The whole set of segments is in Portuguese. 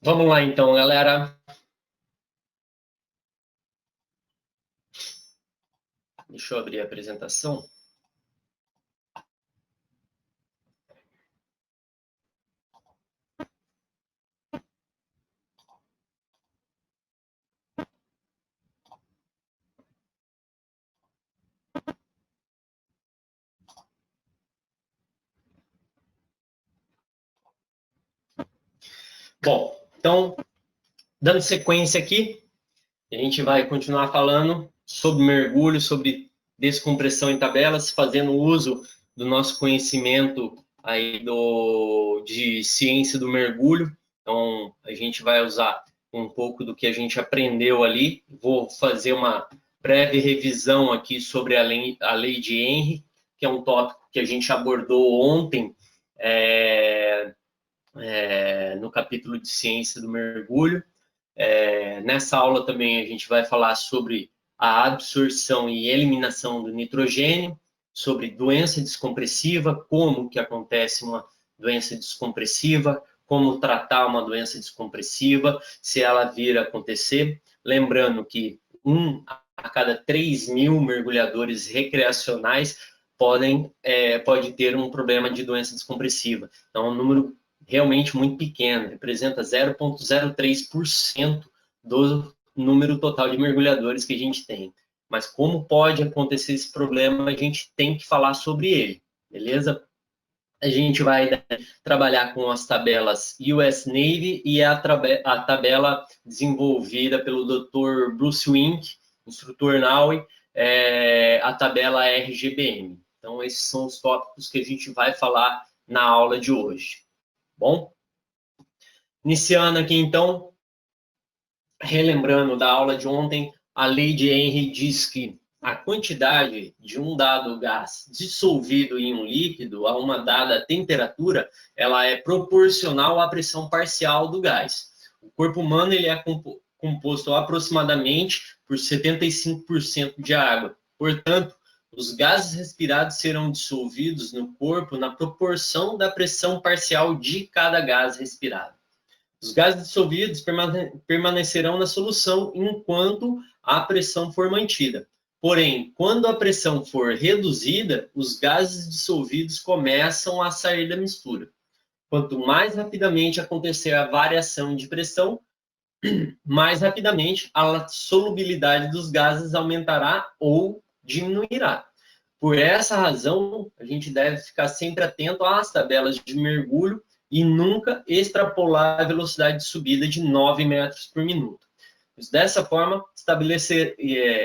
Vamos lá então, galera. Deixa eu abrir a apresentação. Bom, então, dando sequência aqui, a gente vai continuar falando sobre mergulho, sobre descompressão em tabelas, fazendo uso do nosso conhecimento aí de ciência do mergulho. Então, a gente vai usar um pouco do que a gente aprendeu ali. Vou fazer uma breve revisão aqui sobre a lei de Henry, que é um tópico que a gente abordou ontem, no capítulo de ciência do mergulho. Nessa aula também a gente vai falar sobre a absorção e eliminação do nitrogênio, sobre doença descompressiva, como que acontece uma doença descompressiva, como tratar uma doença descompressiva, se ela vir a acontecer. Lembrando que 1 a cada 3.000 mergulhadores recreacionais pode ter um problema de doença descompressiva. Então, é um número realmente muito pequeno, representa 0,03% do número total de mergulhadores que a gente tem. Mas como pode acontecer esse problema, a gente tem que falar sobre ele, beleza? A gente vai trabalhar com as tabelas US Navy e a tabela desenvolvida pelo Dr. Bruce Wink, instrutor NAUI, a tabela RGBM. Então, esses são os tópicos que a gente vai falar na aula de hoje. Bom, iniciando aqui então, relembrando da aula de ontem, a lei de Henry diz que a quantidade de um dado gás dissolvido em um líquido a uma dada temperatura, ela é proporcional à pressão parcial do gás. O corpo humano ele é composto aproximadamente por 75% de água. Portanto, os gases respirados serão dissolvidos no corpo na proporção da pressão parcial de cada gás respirado. Os gases dissolvidos permanecerão na solução enquanto a pressão for mantida. Porém, quando a pressão for reduzida, os gases dissolvidos começam a sair da mistura. Quanto mais rapidamente acontecer a variação de pressão, mais rapidamente a solubilidade dos gases aumentará ou diminuirá. Por essa razão, a gente deve ficar sempre atento às tabelas de mergulho e nunca extrapolar a velocidade de subida de 9 metros por minuto. Dessa forma,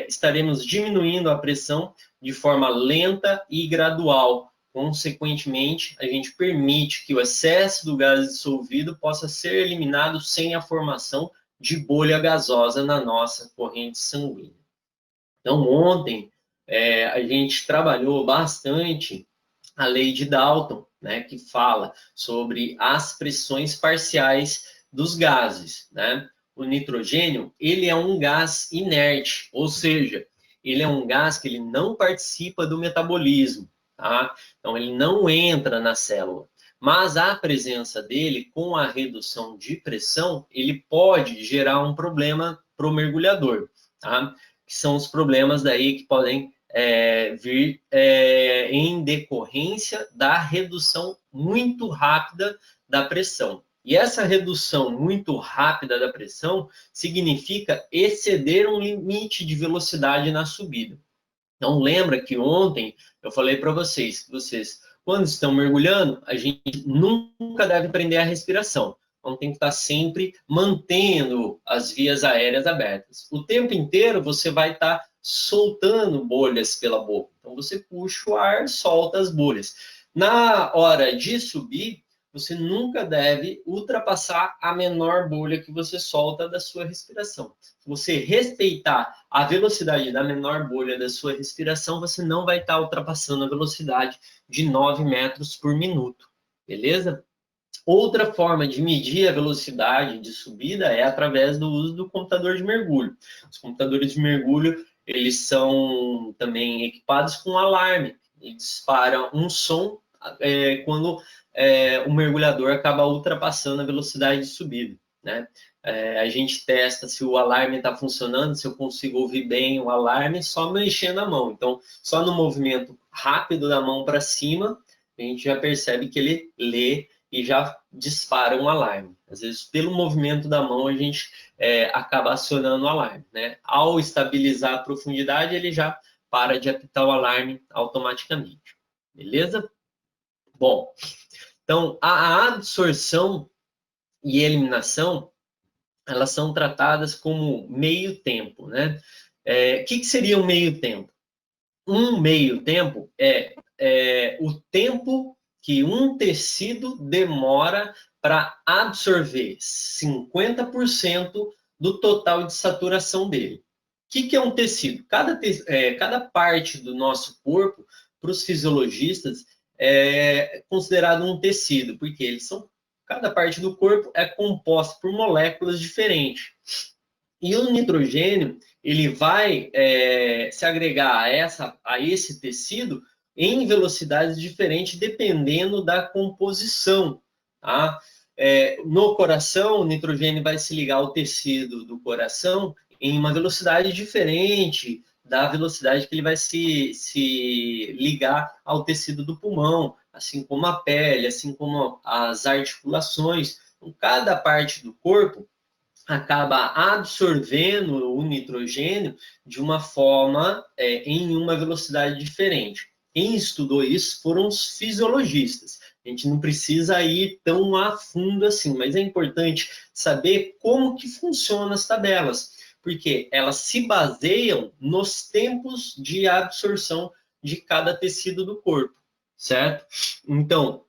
estaremos diminuindo a pressão de forma lenta e gradual. Consequentemente, a gente permite que o excesso do gás dissolvido possa ser eliminado sem a formação de bolha gasosa na nossa corrente sanguínea. Então, ontem, a gente trabalhou bastante a lei de Dalton, né, que fala sobre as pressões parciais dos gases, né? O nitrogênio, ele é um gás inerte, ou seja, ele é um gás que ele não participa do metabolismo, tá? Então, ele não entra na célula. Mas a presença dele, com a redução de pressão, ele pode gerar um problema para o mergulhador, tá? Que são os problemas daí que podem vir em decorrência da redução muito rápida da pressão. E essa redução muito rápida da pressão significa exceder um limite de velocidade na subida. Então, lembra que ontem eu falei para vocês que vocês, quando estão mergulhando, a gente nunca deve prender a respiração. Então, tem que estar sempre mantendo as vias aéreas abertas. O tempo inteiro você vai estar soltando bolhas pela boca. Então, você puxa o ar, solta as bolhas. Na hora de subir, você nunca deve ultrapassar a menor bolha que você solta da sua respiração. Se você respeitar a velocidade da menor bolha da sua respiração, você não vai estar ultrapassando a velocidade de 9 metros por minuto, beleza? Outra forma de medir a velocidade de subida é através do uso do computador de mergulho. Os computadores de mergulho, eles são também equipados com alarme. Eles disparam um som quando o mergulhador acaba ultrapassando a velocidade de subida. né? A gente testa se o alarme está funcionando, se eu consigo ouvir bem o alarme, só mexendo a mão. Então, só no movimento rápido da mão para cima, a gente já percebe que ele lê e já dispara um alarme. Às vezes, pelo movimento da mão, a gente acaba acionando o alarme, né? Ao estabilizar a profundidade, ele já para de apitar o alarme automaticamente. Beleza? Bom, então, a absorção e eliminação, elas são tratadas como meio tempo, né? O que seria um meio tempo? Um meio tempo é o tempo que um tecido demora para absorver 50% do total de saturação dele. O que é um tecido? Cada parte do nosso corpo, para os fisiologistas, é considerado um tecido, porque cada parte do corpo é composta por moléculas diferentes. E o nitrogênio, ele vai se agregar a esse tecido em velocidades diferentes, dependendo da composição. Tá? No coração, o nitrogênio vai se ligar ao tecido do coração em uma velocidade diferente da velocidade que ele vai se ligar ao tecido do pulmão, assim como a pele, assim como as articulações. Então, cada parte do corpo acaba absorvendo o nitrogênio de uma forma, em uma velocidade diferente. Quem estudou isso foram os fisiologistas. A gente não precisa ir tão a fundo assim, mas é importante saber como que funcionam as tabelas, porque elas se baseiam nos tempos de absorção de cada tecido do corpo, certo? Então,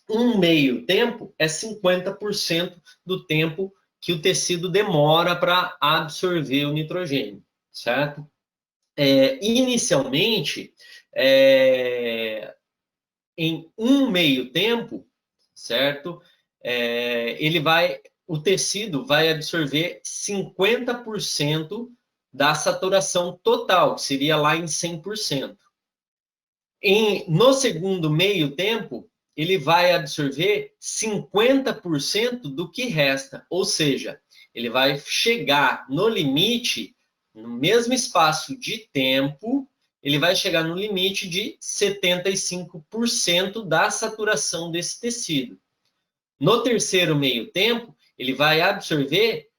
um meio tempo é 50% do tempo que o tecido demora para absorver o nitrogênio, certo? Inicialmente, em um meio tempo, certo? O tecido vai absorver 50% da saturação total, que seria lá em 100%. No segundo meio tempo, ele vai absorver 50% do que resta, ou seja, ele vai chegar no limite, no mesmo espaço de tempo, ele vai chegar no limite de 75% da saturação desse tecido. No terceiro meio tempo, ele vai absorver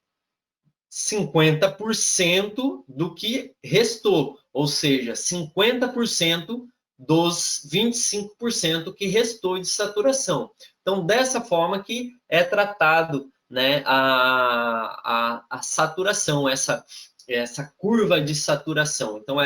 50% do que restou, ou seja, 50% dos 25% que restou de saturação. Então, dessa forma que é tratado, né, a saturação, essa curva de saturação. Então,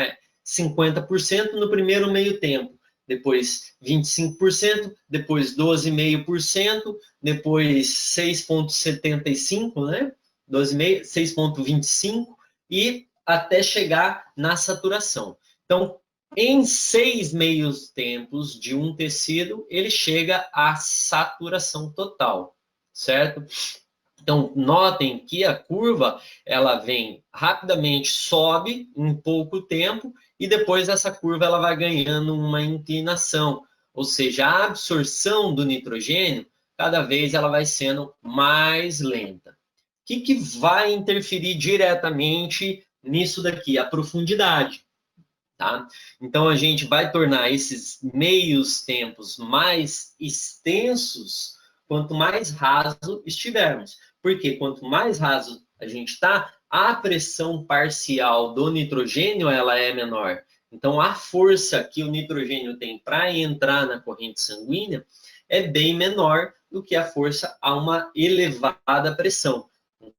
50% no primeiro meio tempo, depois 25%, depois 12,5%, depois 6,75%, né? 6,25% e até chegar na saturação. Então, em 6 meios tempos de um tecido, ele chega à saturação total, certo? Então, notem que a curva, ela vem rapidamente, sobe em pouco tempo, e depois essa curva ela vai ganhando uma inclinação, ou seja, a absorção do nitrogênio, cada vez ela vai sendo mais lenta. O que vai interferir diretamente nisso daqui? A profundidade. Tá? Então, a gente vai tornar esses meios tempos mais extensos quanto mais raso estivermos. Porque quanto mais raso a gente está, a pressão parcial do nitrogênio ela é menor. Então, a força que o nitrogênio tem para entrar na corrente sanguínea é bem menor do que a força a uma elevada pressão.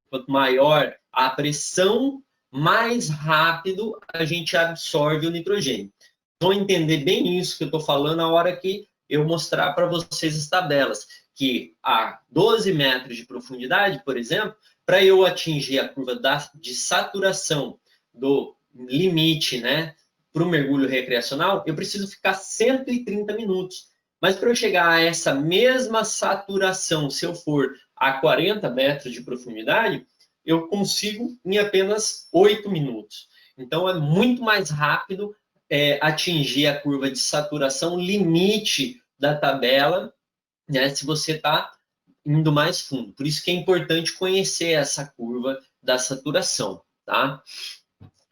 Quanto maior a pressão, mais rápido a gente absorve o nitrogênio. Vão entender bem isso que eu estou falando na hora que eu mostrar para vocês as tabelas, que a 12 metros de profundidade, por exemplo, para eu atingir a curva de saturação do limite, né, para o mergulho recreacional, eu preciso ficar 130 minutos. Mas para eu chegar a essa mesma saturação, se eu for a 40 metros de profundidade, eu consigo em apenas 8 minutos. Então, é muito mais rápido atingir a curva de saturação limite da tabela, né, se você está indo mais fundo. Por isso que é importante conhecer essa curva da saturação, tá?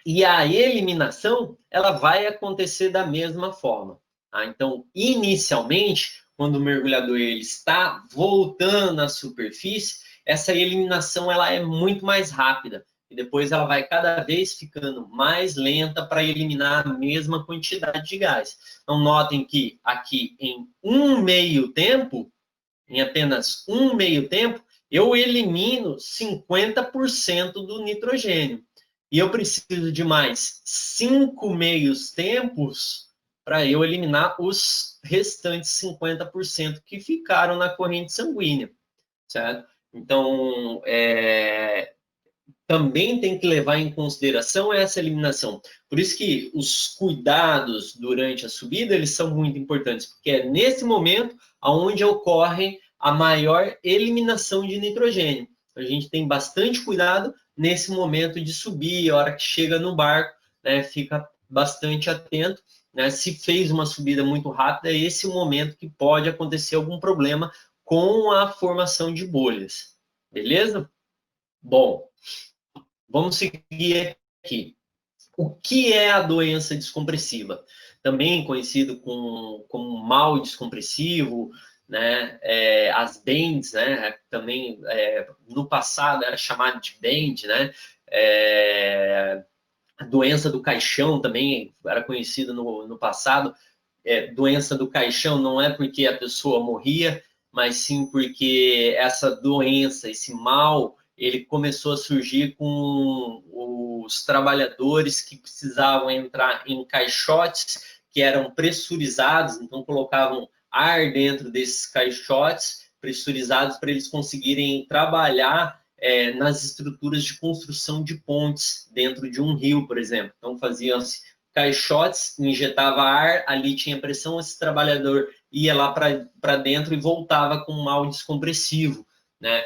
E a eliminação, ela vai acontecer da mesma forma. Tá? Então, inicialmente, quando o mergulhador ele está voltando à superfície, essa eliminação ela é muito mais rápida. E depois ela vai cada vez ficando mais lenta para eliminar a mesma quantidade de gás. Então, notem que aqui em um meio tempo, em apenas um meio tempo, eu elimino 50% do nitrogênio. E eu preciso de mais 5 meios tempos para eu eliminar os restantes 50% que ficaram na corrente sanguínea, certo? Então, também tem que levar em consideração essa eliminação. Por isso que os cuidados durante a subida, eles são muito importantes, porque é nesse momento onde ocorre a maior eliminação de nitrogênio. A gente tem bastante cuidado nesse momento de subir, a hora que chega no barco, né, fica bastante atento, né, se fez uma subida muito rápida, é esse o momento que pode acontecer algum problema com a formação de bolhas, beleza? Bom, vamos seguir aqui. O que é a doença descompressiva? Também conhecido como mal descompressivo, né? As BENDs, né? Também no passado era chamado de BEND, né? A doença do caixão também era conhecida no passado. Doença do caixão não é porque a pessoa morria, mas sim porque essa doença, esse mal, ele começou a surgir com os trabalhadores que precisavam entrar em caixotes que eram pressurizados, então colocavam ar dentro desses caixotes pressurizados para eles conseguirem trabalhar nas estruturas de construção de pontes dentro de um rio, por exemplo. Então faziam-se caixotes, injetava ar, ali tinha pressão, esse trabalhador ia lá para dentro e voltava com um mal descompressivo, né?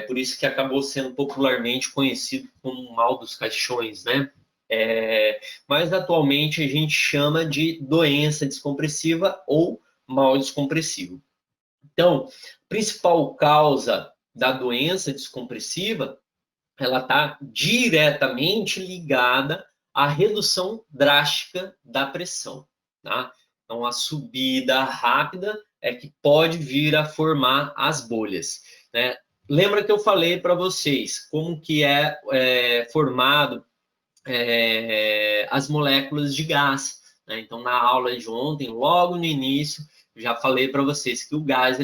Por isso que acabou sendo popularmente conhecido como mal dos caixões, né? Mas atualmente a gente chama de doença descompressiva ou mal descompressivo. Então, a principal causa da doença descompressiva, ela está diretamente ligada à redução drástica da pressão, tá? Então, a subida rápida é que pode vir a formar as bolhas, né? Lembra que eu falei para vocês como que é formado as moléculas de gás, né? Então, na aula de ontem, logo no início, já falei para vocês que o gás,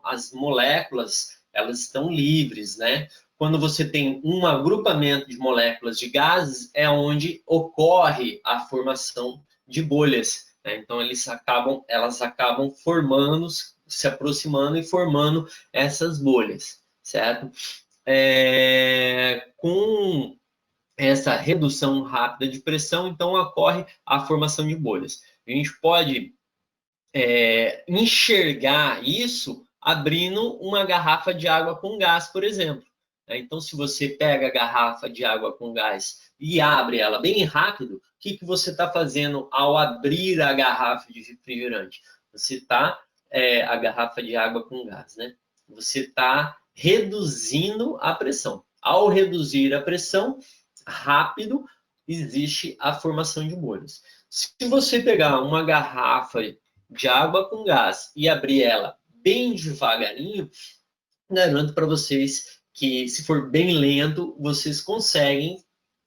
as moléculas, elas estão livres, né? Quando você tem um agrupamento de moléculas de gases, é onde ocorre a formação de bolhas, né? Então, elas acabam formando, se aproximando e formando essas bolhas, certo? Com essa redução rápida de pressão, então ocorre a formação de bolhas. A gente pode enxergar isso abrindo uma garrafa de água com gás, por exemplo. Então, se você pega a garrafa de água com gás e abre ela bem rápido, o que você está fazendo ao abrir a garrafa de refrigerante? Você está, a garrafa de água com gás, né? Você está reduzindo a pressão. Ao reduzir a pressão, rápido, existe a formação de bolhas. Se você pegar uma garrafa de água com gás e abrir ela bem devagarinho, garanto para vocês que, se for bem lento, vocês conseguem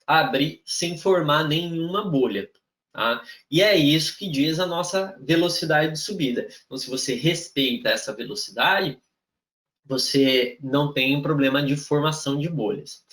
abrir sem formar nenhuma bolha. Tá? E é isso que diz a nossa velocidade de subida. Então, se você respeita essa velocidade, você não tem problema de formação de bolhas.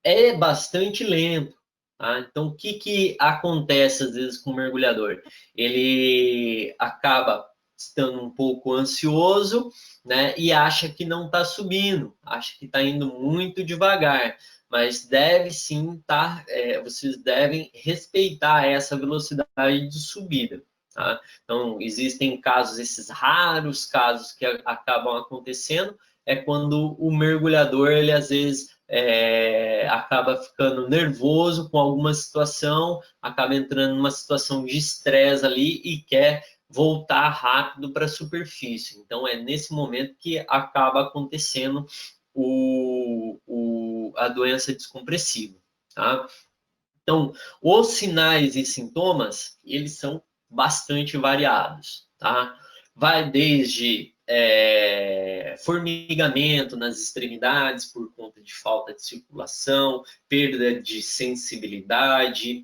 É bastante lento. Tá? Então, o que acontece às vezes com o mergulhador? Ele acaba estando um pouco ansioso, né, e acha que não está subindo, acha que está indo muito devagar, mas deve sim estar, vocês devem respeitar essa velocidade de subida. Tá? Então, existem casos, esses raros casos que acabam acontecendo, é quando o mergulhador, ele às vezes acaba ficando nervoso com alguma situação, acaba entrando numa situação de estresse ali e quer voltar rápido para a superfície. Então, é nesse momento que acaba acontecendo a doença descompressiva, tá? Então, os sinais e sintomas, eles são bastante variados, tá? Vai desde formigamento nas extremidades por conta de falta de circulação, perda de sensibilidade,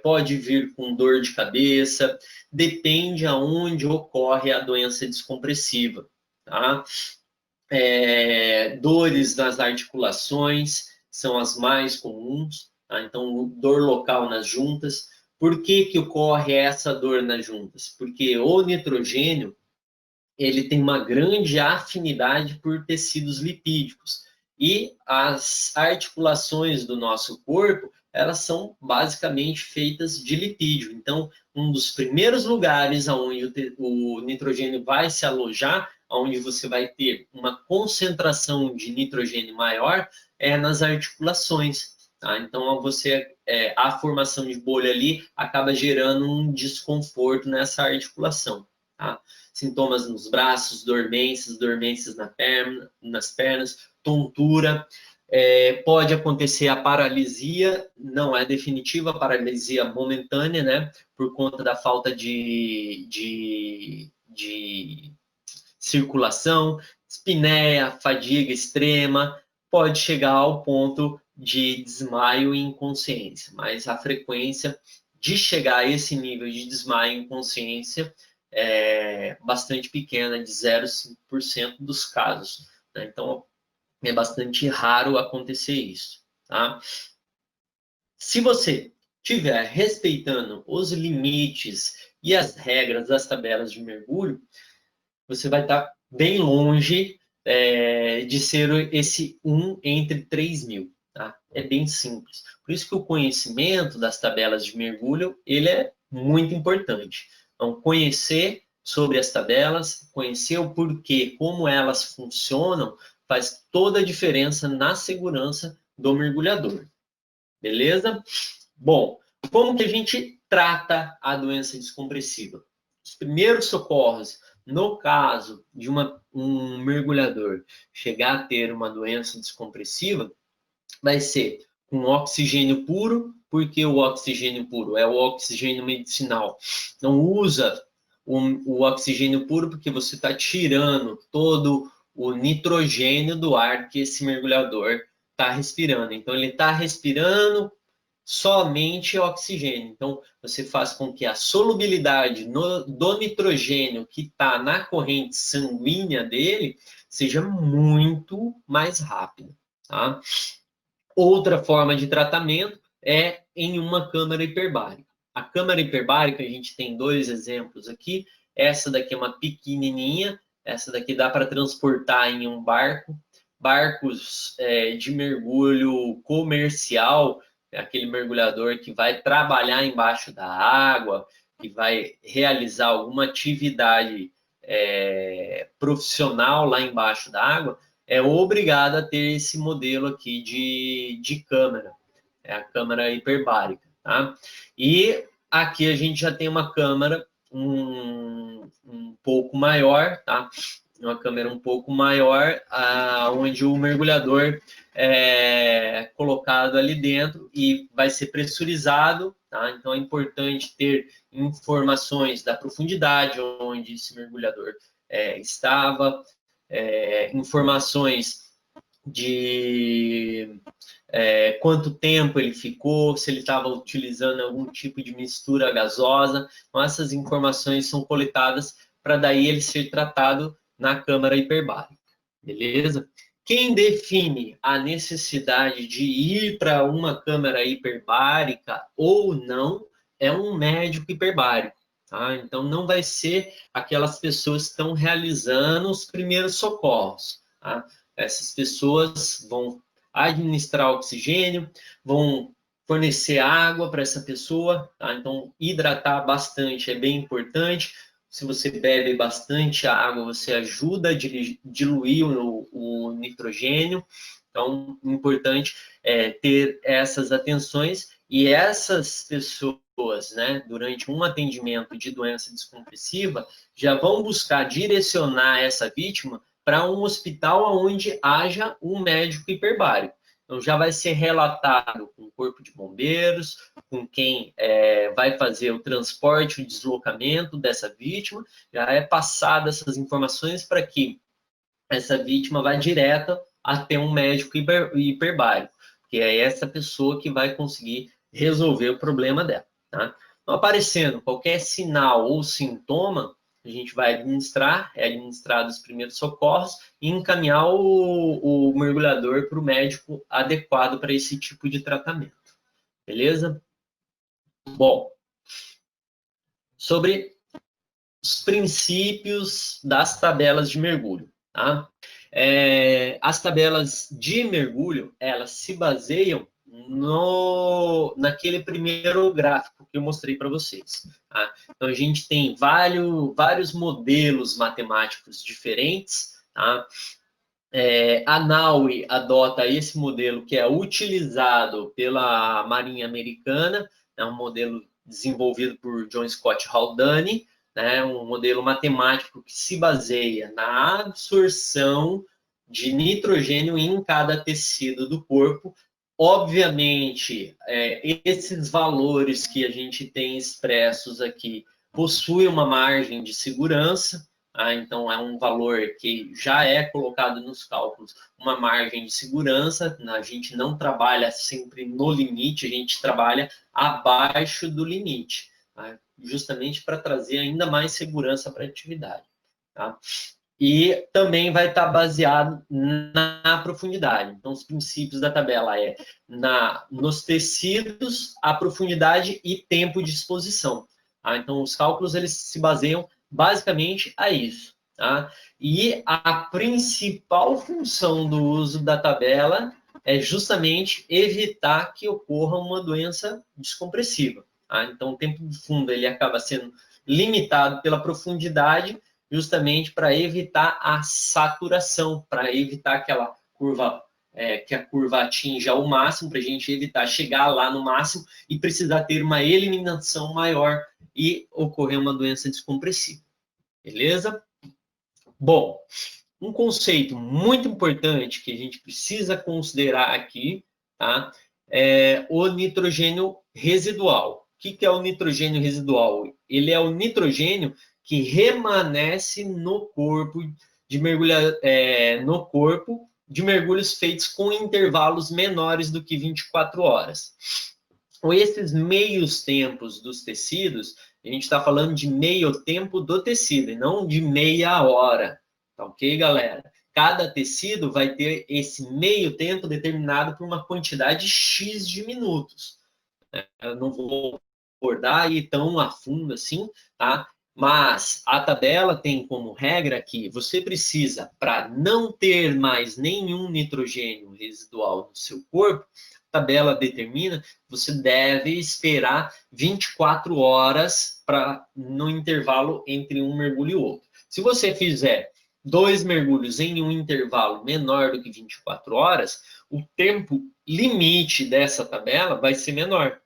pode vir com dor de cabeça, depende aonde ocorre a doença descompressiva, tá? Dores nas articulações são as mais comuns, tá? Então, dor local nas juntas. Por que ocorre essa dor nas juntas? Porque o nitrogênio, ele tem uma grande afinidade por tecidos lipídicos. E as articulações do nosso corpo, elas são basicamente feitas de lipídio. Então, um dos primeiros lugares onde o nitrogênio vai se alojar, onde você vai ter uma concentração de nitrogênio maior, é nas articulações. Tá? Então, a formação de bolha ali acaba gerando um desconforto nessa articulação. Tá? Sintomas nos braços, dormências nas pernas, tontura. Pode acontecer a paralisia, não é definitiva, a paralisia momentânea, né? Por conta da falta de circulação, espinéia, fadiga extrema, pode chegar ao ponto de desmaio e inconsciência, mas a frequência de chegar a esse nível de desmaio e inconsciência é bastante pequena, de 0,5% dos casos, né? Então, é bastante raro acontecer isso, tá? Se você estiver respeitando os limites e as regras das tabelas de mergulho, você vai estar bem longe de ser esse 1 entre 3.000. Tá? É bem simples. Por isso que o conhecimento das tabelas de mergulho, ele é muito importante. Então, conhecer sobre as tabelas, conhecer o porquê, como elas funcionam, faz toda a diferença na segurança do mergulhador. Beleza? Bom, como que a gente trata a doença descompressiva? Os primeiros socorros, no caso de um mergulhador chegar a ter uma doença descompressiva, vai ser com oxigênio puro, porque o oxigênio puro é o oxigênio medicinal. Não usa o oxigênio puro porque você está tirando todo o nitrogênio do ar que esse mergulhador está respirando. Então, ele está respirando somente oxigênio. Então, você faz com que a solubilidade do nitrogênio que está na corrente sanguínea dele seja muito mais rápida. Tá? Outra forma de tratamento é em uma câmara hiperbárica. A câmara hiperbárica, a gente tem 2 exemplos aqui. Essa daqui é uma pequenininha, essa daqui dá para transportar em um barco. Barcos de mergulho comercial, aquele mergulhador que vai trabalhar embaixo da água, que vai realizar alguma atividade profissional lá embaixo da água, é obrigado a ter esse modelo aqui de câmara, é a câmara hiperbárica, tá? E aqui a gente já tem uma câmara um pouco maior, tá? Uma câmera um pouco maior, onde o mergulhador é colocado ali dentro e vai ser pressurizado, tá? Então é importante ter informações da profundidade onde esse mergulhador estava, informações de quanto tempo ele ficou, se ele estava utilizando algum tipo de mistura gasosa. Então, essas informações são coletadas para daí ele ser tratado na câmara hiperbárica, beleza? Quem define a necessidade de ir para uma câmara hiperbárica ou não é um médico hiperbárico. Tá? Então, não vai ser aquelas pessoas que estão realizando os primeiros socorros. Tá? Essas pessoas vão administrar oxigênio, vão fornecer água para essa pessoa. Tá? Então, hidratar bastante é bem importante. Se você bebe bastante água, você ajuda a diluir o nitrogênio. Então, importante ter essas atenções E essas pessoas, né, durante um atendimento de doença descompressiva, já vão buscar direcionar essa vítima para um hospital onde haja um médico hiperbárico. Então, já vai ser relatado com o corpo de bombeiros, com quem vai fazer o transporte, o deslocamento dessa vítima, já é passada essas informações para que essa vítima vá direta até um médico hiperbárico, que é essa pessoa que vai conseguir resolver o problema dela. Tá? Então, aparecendo qualquer sinal ou sintoma, a gente vai administrar os primeiros socorros e encaminhar o mergulhador para o médico adequado para esse tipo de tratamento. Beleza? Bom, sobre os princípios das tabelas de mergulho. Tá? As tabelas de mergulho, elas se baseiam naquele primeiro gráfico que eu mostrei para vocês. Tá? Então, a gente tem vários modelos matemáticos diferentes. Tá? A NAUI adota esse modelo que é utilizado pela Marinha Americana, é um modelo desenvolvido por John Scott Haldane, né, um modelo matemático que se baseia na absorção de nitrogênio em cada tecido do corpo. Obviamente, esses valores que a gente tem expressos aqui possuem uma margem de segurança, então é um valor que já é colocado nos cálculos, uma margem de segurança. A gente não trabalha sempre no limite, a gente trabalha abaixo do limite, tá? Justamente para trazer ainda mais segurança para a atividade. Tá? E também vai estar baseado na profundidade. Então, os princípios da tabela nos tecidos, a profundidade e tempo de exposição. Tá? Então, os cálculos eles se baseiam basicamente a isso. Tá? E a principal função do uso da tabela é justamente evitar que ocorra uma doença descompressiva. Tá? Então, o tempo de fundo ele acaba sendo limitado pela profundidade, justamente para evitar a saturação, para evitar aquela curva, que a curva atinja o máximo, para a gente evitar chegar lá no máximo e precisar ter uma eliminação maior e ocorrer uma doença descompressiva. Beleza? Bom, um conceito muito importante que a gente precisa considerar aqui, tá? É o nitrogênio residual. O que é o nitrogênio residual? Ele é o nitrogênio que remanesce no corpo de mergulhos feitos com intervalos menores do que 24 horas. Com esses meios tempos dos tecidos, a gente está falando de meio tempo do tecido, e não de meia hora. Tá ok, galera? Cada tecido vai ter esse meio tempo determinado por uma quantidade X de minutos. Eu não vou abordar aí tão a fundo assim, tá? Mas a tabela tem como regra que você precisa, para não ter mais nenhum nitrogênio residual no seu corpo, a tabela determina que você deve esperar 24 horas no intervalo entre um mergulho e outro. Se você fizer 2 mergulhos em um intervalo menor do que 24 horas, o tempo limite dessa tabela vai ser menor.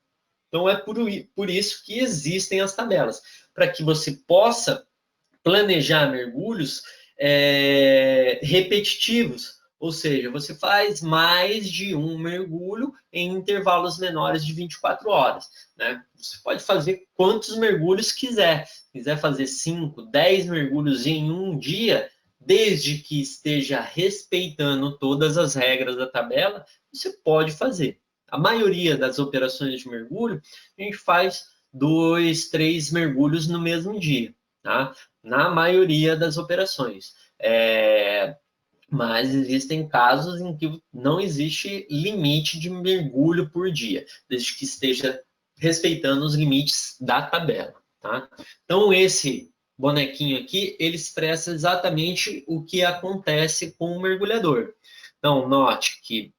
Então, é por isso que existem as tabelas, para que você possa planejar mergulhos repetitivos, ou seja, você faz mais de um mergulho em intervalos menores de 24 horas. Né? Você pode fazer quantos mergulhos quiser. Se quiser fazer 5, 10 mergulhos em um dia, desde que esteja respeitando todas as regras da tabela, você pode fazer. A maioria das operações de mergulho, a gente faz 2, 3 mergulhos no mesmo dia, tá? Na maioria das operações. Mas existem casos em que não existe limite de mergulho por dia, desde que esteja respeitando os limites da tabela, tá? Então, esse bonequinho aqui, ele expressa exatamente o que acontece com o mergulhador. Então, note que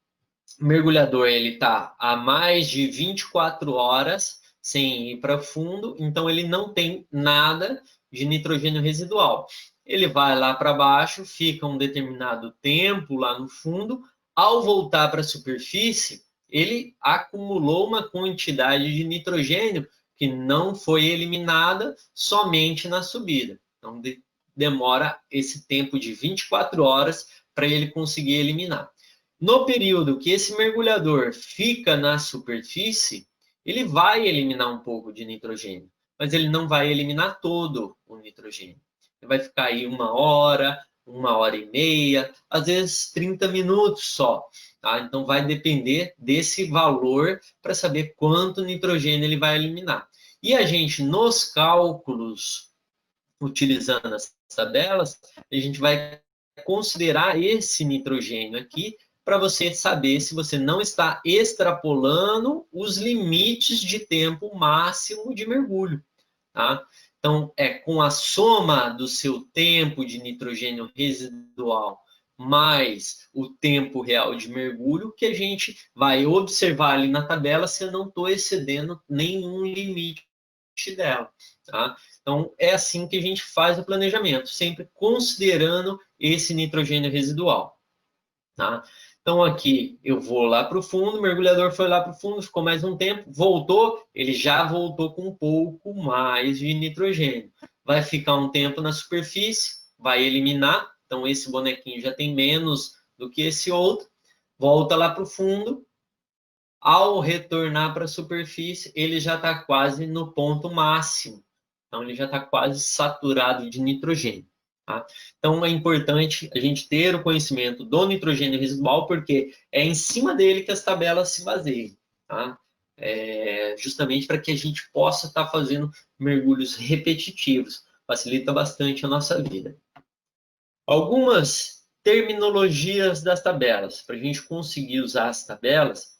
o mergulhador ele está há mais de 24 horas sem ir para fundo, então ele não tem nada de nitrogênio residual. Ele vai lá para baixo, fica um determinado tempo lá no fundo, ao voltar para a superfície, ele acumulou uma quantidade de nitrogênio que não foi eliminada somente na subida. Então, demora esse tempo de 24 horas para ele conseguir eliminar. No período que esse mergulhador fica na superfície, ele vai eliminar um pouco de nitrogênio, mas ele não vai eliminar todo o nitrogênio. Ele vai ficar aí 1 hora e meia, às vezes 30 minutos só. Tá? Então, vai depender desse valor para saber quanto nitrogênio ele vai eliminar. E a gente, nos cálculos, utilizando as tabelas, a gente vai considerar esse nitrogênio aqui para você saber se você não está extrapolando os limites de tempo máximo de mergulho. Tá? Então, é com a soma do seu tempo de nitrogênio residual mais o tempo real de mergulho que a gente vai observar ali na tabela se eu não estou excedendo nenhum limite dela. Tá? Então, é assim que a gente faz o planejamento, sempre considerando esse nitrogênio residual. Tá? Então, aqui eu vou lá para o fundo, o mergulhador foi lá para o fundo, ficou mais um tempo, voltou, ele já voltou com um pouco mais de nitrogênio. Vai ficar um tempo na superfície, vai eliminar, então esse bonequinho já tem menos do que esse outro, volta lá para o fundo, ao retornar para a superfície, ele já está quase no ponto máximo, então ele já está quase saturado de nitrogênio. Tá? Então, é importante a gente ter o conhecimento do nitrogênio residual, porque é em cima dele que as tabelas se baseiam. Tá? Justamente para que a gente possa estar fazendo mergulhos repetitivos. Facilita bastante a nossa vida. Algumas terminologias das tabelas. Para a gente conseguir usar as tabelas,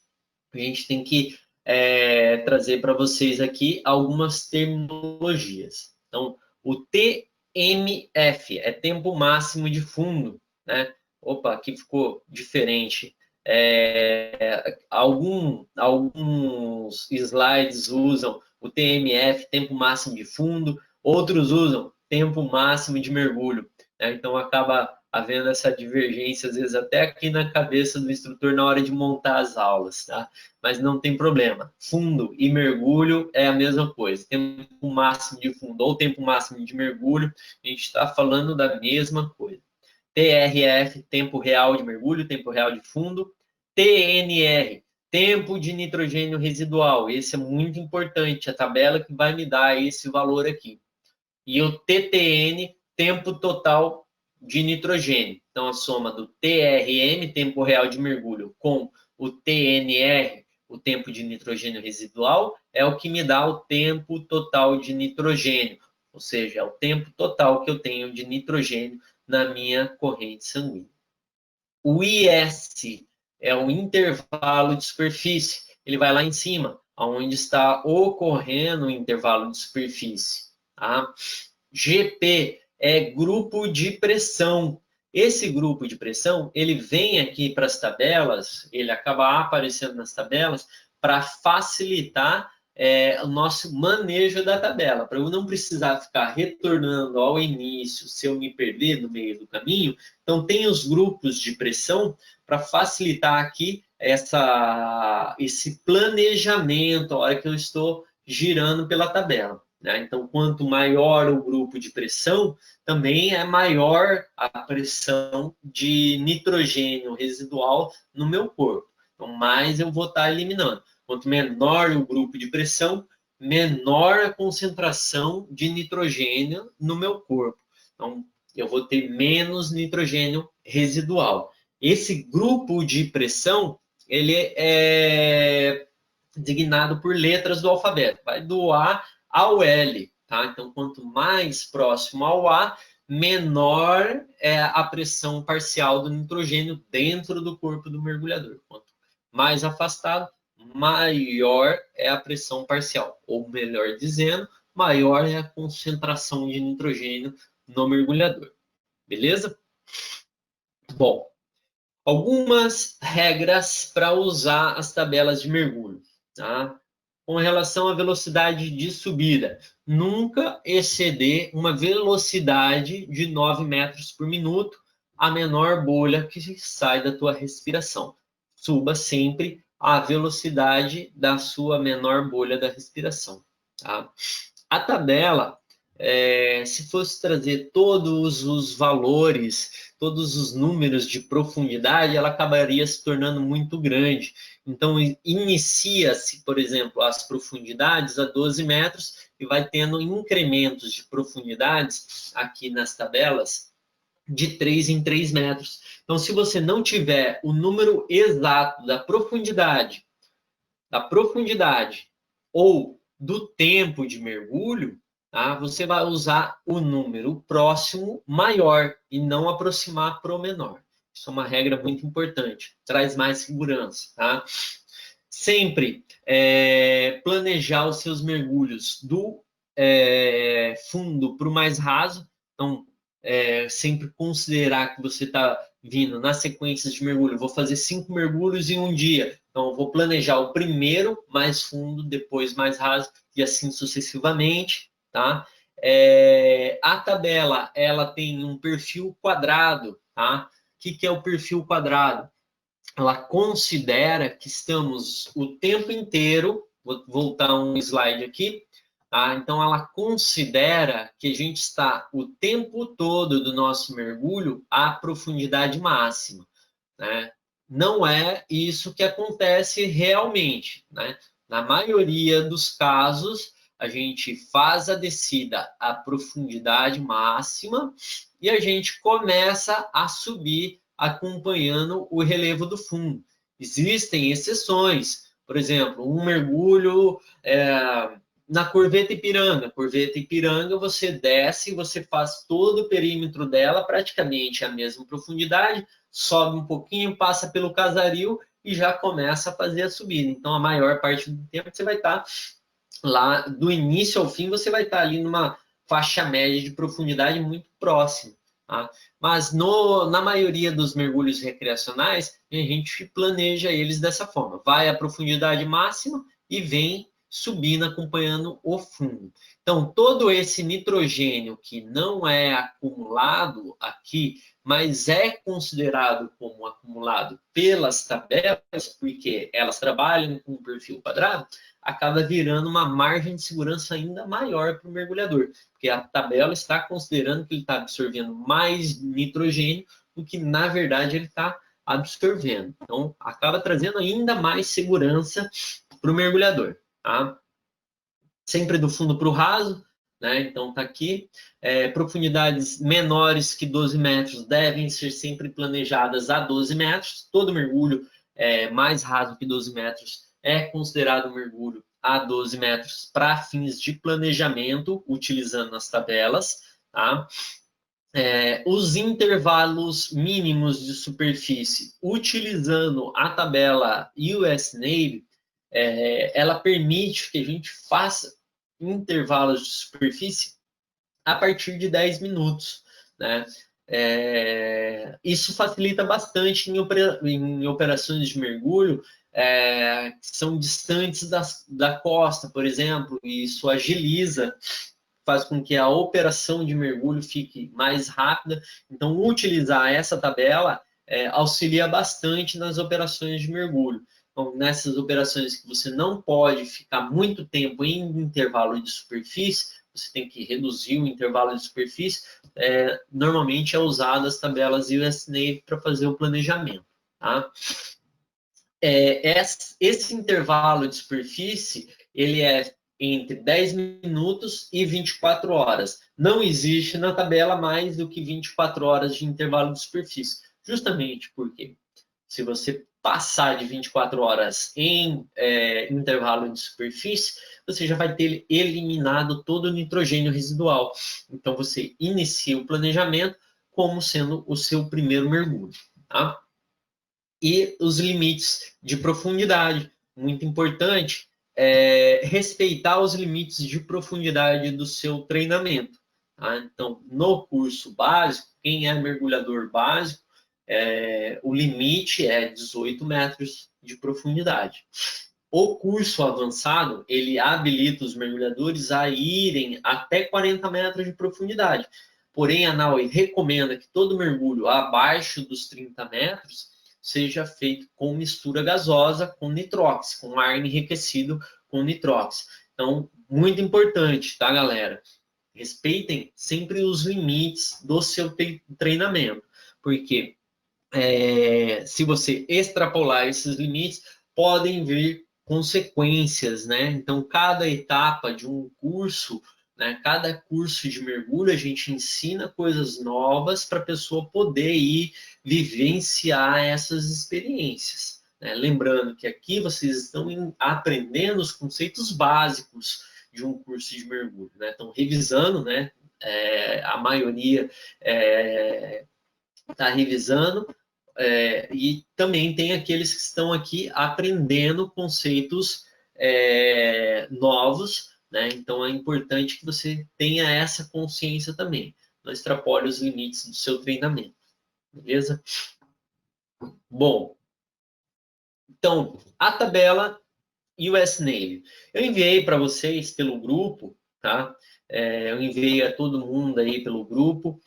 a gente tem que trazer para vocês aqui algumas terminologias. Então, o TMF é tempo máximo de fundo, né? Opa, aqui ficou diferente. Alguns slides usam o TMF, tempo máximo de fundo, outros usam tempo máximo de mergulho. Né? Então, acaba havendo essa divergência, às vezes, até aqui na cabeça do instrutor na hora de montar as aulas, tá? Mas não tem problema. Fundo e mergulho é a mesma coisa. Tempo máximo de fundo ou tempo máximo de mergulho, a gente está falando da mesma coisa. TRF, tempo real de mergulho, tempo real de fundo. TNR, tempo de nitrogênio residual. Esse é muito importante, a tabela que vai me dar esse valor aqui. E o TTN, tempo total de nitrogênio. Então, a soma do TRM, tempo real de mergulho, com o TNR, o tempo de nitrogênio residual, é o que me dá o tempo total de nitrogênio, ou seja, é o tempo total que eu tenho de nitrogênio na minha corrente sanguínea. O IS é o intervalo de superfície, ele vai lá em cima, onde está ocorrendo o intervalo de superfície. Tá? GP é grupo de pressão. Esse grupo de pressão, ele vem aqui para as tabelas, ele acaba aparecendo nas tabelas para facilitar o nosso manejo da tabela, para eu não precisar ficar retornando ao início se eu me perder no meio do caminho. Então, tem os grupos de pressão para facilitar aqui esse planejamento, a hora que eu estou girando pela tabela. Né? Então, quanto maior o grupo de pressão, também é maior a pressão de nitrogênio residual no meu corpo. Então, mais eu vou estar eliminando. Quanto menor o grupo de pressão, menor a concentração de nitrogênio no meu corpo. Então, eu vou ter menos nitrogênio residual. Esse grupo de pressão, ele é designado por letras do alfabeto. Vai do A ao L, tá? Então, quanto mais próximo ao A, menor é a pressão parcial do nitrogênio dentro do corpo do mergulhador. Quanto mais afastado, maior é a pressão parcial, ou melhor dizendo, maior é a concentração de nitrogênio no mergulhador. Beleza? Bom, algumas regras para usar as tabelas de mergulho, tá? Com relação à velocidade de subida, nunca exceder uma velocidade de 9 metros por minuto, a menor bolha que sai da tua respiração. Suba sempre a velocidade da sua menor bolha da respiração. Tá? A tabela, se fosse trazer todos os valores, todos os números de profundidade, ela acabaria se tornando muito grande. Então, inicia-se, por exemplo, as profundidades a 12 metros e vai tendo incrementos de profundidades aqui nas tabelas de 3 em 3 metros. Então, se você não tiver o número exato da profundidade ou do tempo de mergulho, tá? Você vai usar o número próximo maior e não aproximar para o menor. Isso é uma regra muito importante, traz mais segurança. Tá? Sempre planejar os seus mergulhos do fundo para o mais raso. Então, sempre considerar que você está vindo na sequência de mergulho. Vou fazer 5 mergulhos em um dia. Então, eu vou planejar o primeiro mais fundo, depois mais raso, e assim sucessivamente. Tá? A tabela, ela tem um perfil quadrado. Tá? O que é o perfil quadrado? Ela considera que estamos o tempo inteiro, vou voltar um slide aqui, tá? Então ela considera que a gente está o tempo todo do nosso mergulho à profundidade máxima, né? Não é isso que acontece realmente, né? Na maioria dos casos, a gente faz a descida à profundidade máxima e a gente começa a subir acompanhando o relevo do fundo. Existem exceções, por exemplo, um mergulho na Corveta Ipiranga. Corveta Ipiranga, você desce, você faz todo o perímetro dela, praticamente a mesma profundidade, sobe um pouquinho, passa pelo Casaril e já começa a fazer a subida. Então, a maior parte do tempo você vai estar lá, do início ao fim, você vai estar ali numa faixa média de profundidade muito próxima. Tá? Mas na maioria dos mergulhos recreacionais, a gente planeja eles dessa forma. Vai à profundidade máxima e vem subindo, acompanhando o fundo. Então, todo esse nitrogênio que não é acumulado aqui, mas é considerado como acumulado pelas tabelas, porque elas trabalham com um perfil quadrado, acaba virando uma margem de segurança ainda maior para o mergulhador, porque a tabela está considerando que ele está absorvendo mais nitrogênio do que, na verdade, ele está absorvendo. Então, acaba trazendo ainda mais segurança para o mergulhador. Tá? Sempre do fundo para o raso, né? Então tá aqui. Profundidades menores que 12 metros devem ser sempre planejadas a 12 metros. Todo mergulho mais raso que 12 metros é considerado um mergulho a 12 metros para fins de planejamento, utilizando as tabelas. Tá? Os intervalos mínimos de superfície, utilizando a tabela US Navy, ela permite que a gente faça intervalos de superfície a partir de 10 minutos. Né? Isso facilita bastante em operações de mergulho que são distantes da costa, por exemplo, e isso agiliza, faz com que a operação de mergulho fique mais rápida. Então, utilizar essa tabela auxilia bastante nas operações de mergulho. Então, nessas operações que você não pode ficar muito tempo em intervalo de superfície, você tem que reduzir o intervalo de superfície, normalmente é usado as tabelas US Navy para fazer o planejamento. Tá? Esse intervalo de superfície, ele é entre 10 minutos e 24 horas. Não existe na tabela mais do que 24 horas de intervalo de superfície. Justamente porque se você passar de 24 horas em intervalo de superfície, você já vai ter eliminado todo o nitrogênio residual. Então, você inicia o planejamento como sendo o seu primeiro mergulho. Tá? E os limites de profundidade. Muito importante respeitar os limites de profundidade do seu treinamento. Tá? Então, no curso básico, quem é mergulhador básico, o limite é 18 metros de profundidade. O curso avançado, ele habilita os mergulhadores a irem até 40 metros de profundidade. Porém, a NAUI recomenda que todo mergulho abaixo dos 30 metros seja feito com mistura gasosa, com nitrox, com ar enriquecido com nitrox. Então, muito importante, tá, galera? Respeitem sempre os limites do seu treinamento, porque se você extrapolar esses limites, podem vir consequências, né? Então, cada etapa de um curso, né, cada curso de mergulho, a gente ensina coisas novas para a pessoa poder ir vivenciar essas experiências, né? Lembrando que aqui vocês estão aprendendo os conceitos básicos de um curso de mergulho, né? Estão revisando, né? A maioria está revisando, e também tem aqueles que estão aqui aprendendo conceitos novos, né? Então é importante que você tenha essa consciência também. Não extrapole os limites do seu treinamento, beleza? Bom, então a tabela US Navy. Eu enviei para vocês pelo grupo, tá? Eu enviei a todo mundo aí pelo grupo.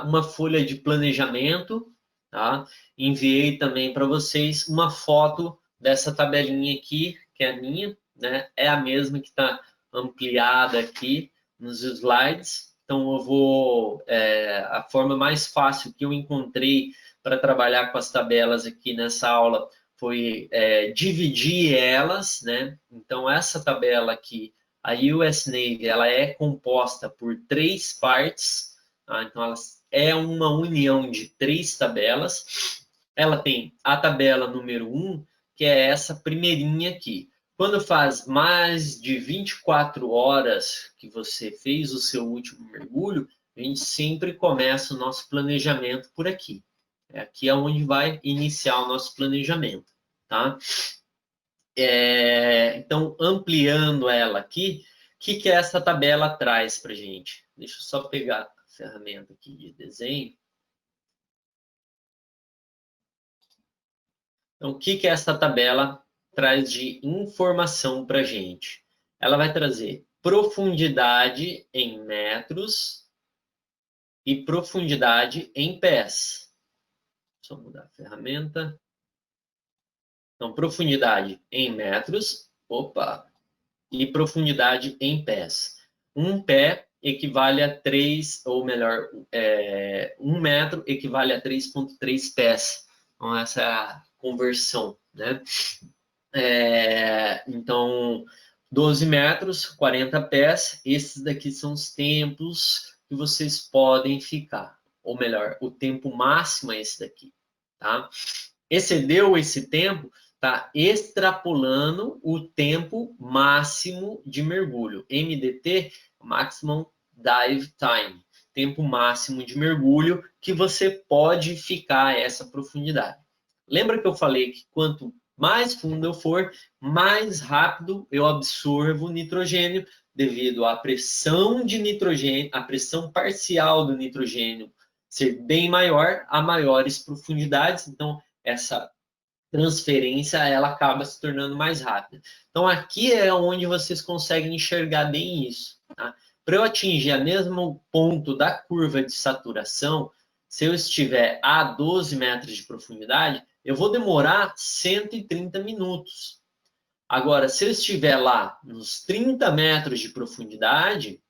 Uma folha de planejamento, tá? Enviei também para vocês uma foto dessa tabelinha aqui, que é a minha, né? É a mesma que está ampliada aqui nos slides. Então, eu vou... a forma mais fácil que eu encontrei para trabalhar com as tabelas aqui nessa aula foi dividir elas, né? Então, essa tabela aqui, a US Navy, ela é composta por 3 partes, tá? Então ela é uma união de 3 tabelas. Ela tem a tabela número 1, que é essa primeirinha aqui. Quando faz mais de 24 horas que você fez o seu último mergulho, a gente sempre começa o nosso planejamento por aqui. Aqui é onde vai iniciar o nosso planejamento, tá? Então, ampliando ela aqui, o que essa tabela traz para a gente? Deixa eu só pegar a ferramenta aqui de desenho. Então, o que essa tabela traz de informação para a gente? Ela vai trazer profundidade em metros e profundidade em pés. Deixa eu mudar a ferramenta. Então, profundidade em metros, e profundidade em pés. Um pé equivale a 3, ou melhor, 1 metro equivale a 3,3 pés. Então, essa é a conversão, né? Então, 12 metros, 40 pés, esses daqui são os tempos que vocês podem ficar. Ou melhor, o tempo máximo é esse daqui, tá? Excedeu esse tempo, está extrapolando o tempo máximo de mergulho. MDT, Maximum Dive Time, tempo máximo de mergulho que você pode ficar a essa profundidade. Lembra que eu falei que quanto mais fundo eu for, mais rápido eu absorvo nitrogênio, devido à pressão de nitrogênio, a pressão parcial do nitrogênio ser bem maior a maiores profundidades. Então, essa transferência ela acaba se tornando mais rápida. Então, aqui é onde vocês conseguem enxergar bem isso. Tá? Para eu atingir o mesmo ponto da curva de saturação, se eu estiver a 12 metros de profundidade, eu vou demorar 130 minutos. Agora, se eu estiver lá nos 30 metros de profundidade,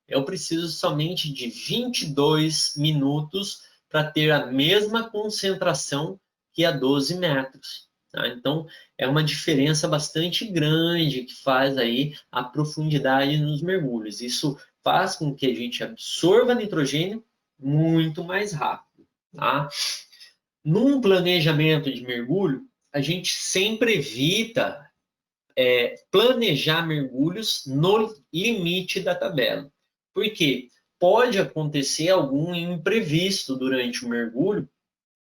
eu preciso somente de 22 minutos para ter a mesma concentração que a 12 metros. Tá? Então, é uma diferença bastante grande que faz aí a profundidade nos mergulhos. Isso faz com que a gente absorva nitrogênio muito mais rápido. Tá? Num planejamento de mergulho, a gente sempre evita planejar mergulhos no limite da tabela. Por quê? Pode acontecer algum imprevisto durante o mergulho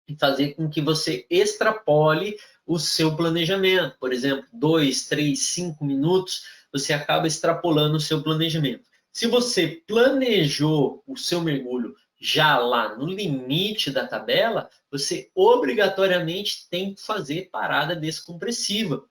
e fazer com que você extrapole o seu planejamento. Por exemplo, 2, 3, 5 minutos, você acaba extrapolando o seu planejamento. Se você planejou o seu mergulho já lá no limite da tabela, você obrigatoriamente tem que fazer parada descompressiva.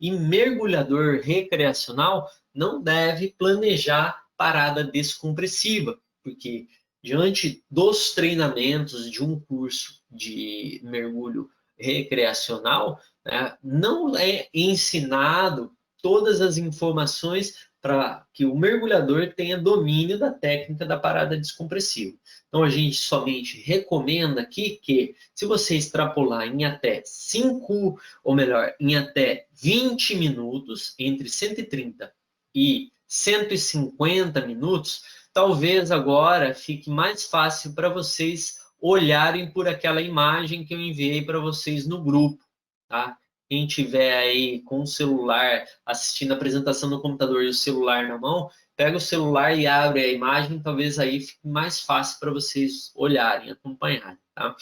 E mergulhador recreacional não deve planejar parada descompressiva, porque diante dos treinamentos de um curso de mergulho recreacional, né, não é ensinado todas as informações para que o mergulhador tenha domínio da técnica da parada descompressiva. Então, a gente somente recomenda aqui que, se você extrapolar em até 5, ou melhor, em até 20 minutos, entre 130 e 150 minutos, talvez agora fique mais fácil para vocês olharem por aquela imagem que eu enviei para vocês no grupo, tá? Quem tiver aí com o celular assistindo a apresentação no computador e o celular na mão, pega o celular e abre a imagem, talvez aí fique mais fácil para vocês olharem, acompanharem, tá?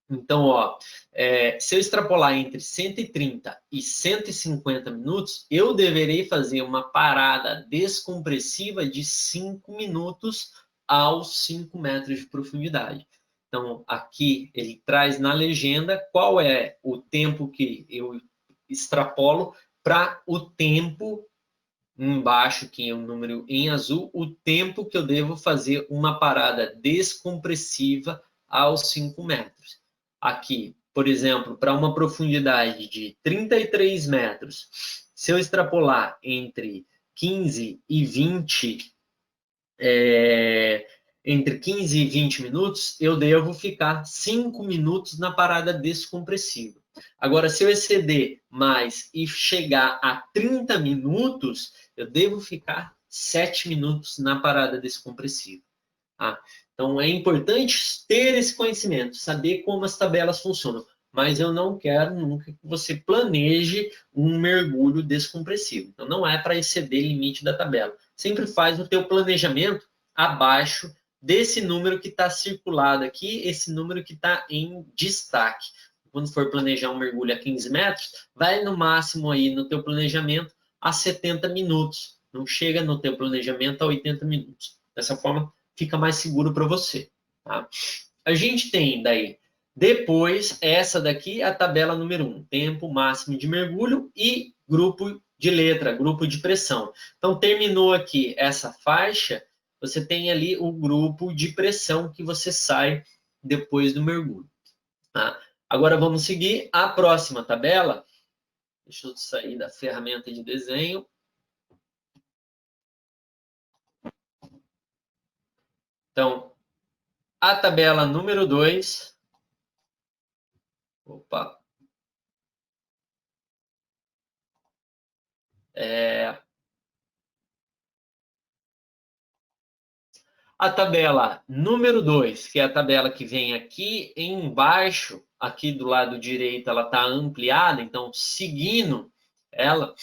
Então, ó, se eu extrapolar entre 130 e 150 minutos, eu deverei fazer uma parada descompressiva de 5 minutos aos 5 metros de profundidade. Então, aqui ele traz na legenda qual é o tempo que eu extrapolo para o tempo embaixo, que é o número em azul, o tempo que eu devo fazer uma parada descompressiva aos 5 metros. Aqui, por exemplo, para uma profundidade de 33 metros, se eu extrapolar entre 15 e 20, entre 15 e 20 minutos, eu devo ficar 5 minutos na parada descompressiva. Agora, se eu exceder mais e chegar a 30 minutos, eu devo ficar 7 minutos na parada descompressiva. Tá? Então, é importante ter esse conhecimento, saber como as tabelas funcionam. Mas eu não quero nunca que você planeje um mergulho descompressivo. Então, não é para exceder o limite da tabela. Sempre faz o teu planejamento abaixo desse número que está circulado aqui, esse número que está em destaque. Quando for planejar um mergulho a 15 metros, vai no máximo aí no teu planejamento a 70 minutos. Não chega no teu planejamento a 80 minutos. Dessa forma, fica mais seguro para você. Tá? A gente tem daí, depois, essa daqui, a tabela número 1, tempo máximo de mergulho e grupo de letra, grupo de pressão. Então, terminou aqui essa faixa, você tem ali o grupo de pressão que você sai depois do mergulho. Tá? Agora, vamos seguir a próxima tabela. Deixa eu sair da ferramenta de desenho. Então, a tabela número 2. Opa. A tabela número 2, que é a tabela que vem aqui embaixo, aqui do lado direito, ela está ampliada, então, seguindo ela,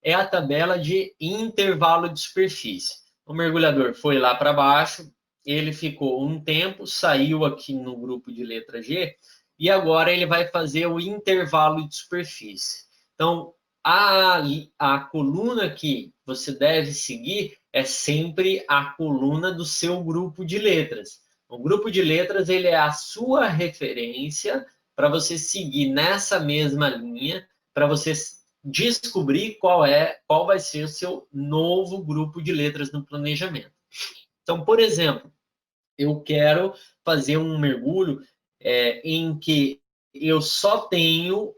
é a tabela de intervalo de superfície. O mergulhador foi lá para baixo, ele ficou um tempo, saiu aqui no grupo de letra G, e agora ele vai fazer o intervalo de superfície. Então, a coluna que você deve seguir é sempre a coluna do seu grupo de letras. O grupo de letras ele é a sua referência para você seguir nessa mesma linha, para você descobrir qual vai ser o seu novo grupo de letras no planejamento. Então, por exemplo, eu quero fazer um mergulho em que eu só tenho,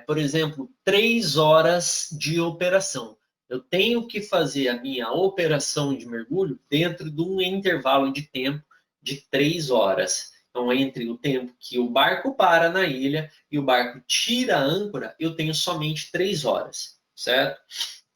por exemplo, 3 horas de operação. Eu tenho que fazer a minha operação de mergulho dentro de um intervalo de tempo de 3 horas. Então, entre o tempo que o barco para na ilha e o barco tira a âncora, eu tenho somente 3 horas, certo?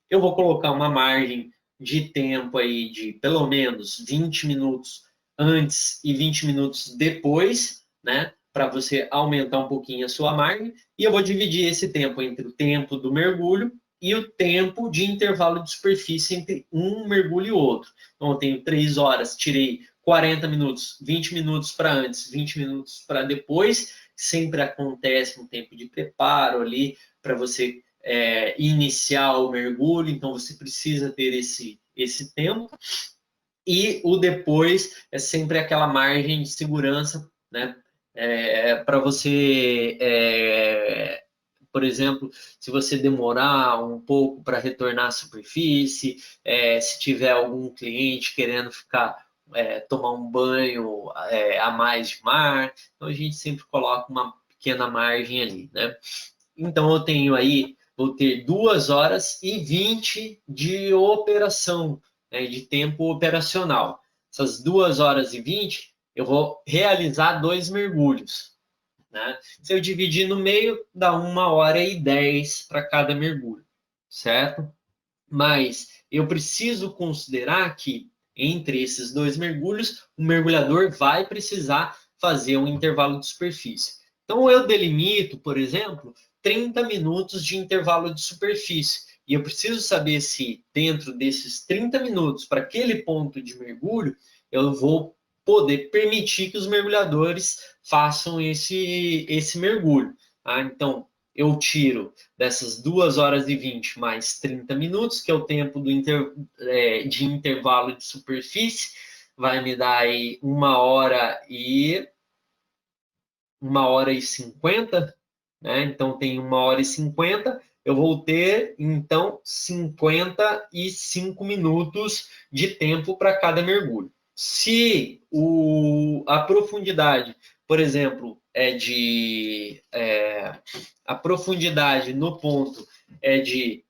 Eu vou colocar uma margem de tempo aí de pelo menos 20 minutos antes e 20 minutos depois, né? Para você aumentar um pouquinho a sua margem. E eu vou dividir esse tempo entre o tempo do mergulho e o tempo de intervalo de superfície entre um mergulho e outro. Então, eu tenho 3 horas, tirei 40 minutos, 20 minutos para antes, 20 minutos para depois. Sempre acontece um tempo de preparo ali para você iniciar o mergulho, então você precisa ter esse tempo. E o depois é sempre aquela margem de segurança, né? Para você, por exemplo, se você demorar um pouco para retornar à superfície, se tiver algum cliente querendo ficar tomar um banho a mais de mar. Então, a gente sempre coloca uma pequena margem ali, né? Então, eu tenho aí, vou ter 2 horas e 20 de operação, né, de tempo operacional. Essas 2 horas e 20, eu vou realizar 2 mergulhos, né? Se eu dividir no meio, dá 1 hora e 10 para cada mergulho, certo? Mas eu preciso considerar que entre esses 2 mergulhos, o mergulhador vai precisar fazer um intervalo de superfície. Então, eu delimito, por exemplo, 30 minutos de intervalo de superfície. E eu preciso saber se, dentro desses 30 minutos, para aquele ponto de mergulho, eu vou poder permitir que os mergulhadores façam esse mergulho. Tá? Então, eu tiro dessas 2 horas e 20 mais 30 minutos, que é o tempo de intervalo de superfície, vai me dar aí 1 hora e 50, né? Então tem 1 hora e 50, eu vou ter então 55 minutos de tempo para cada mergulho. Se a profundidade, por exemplo, a profundidade no ponto é de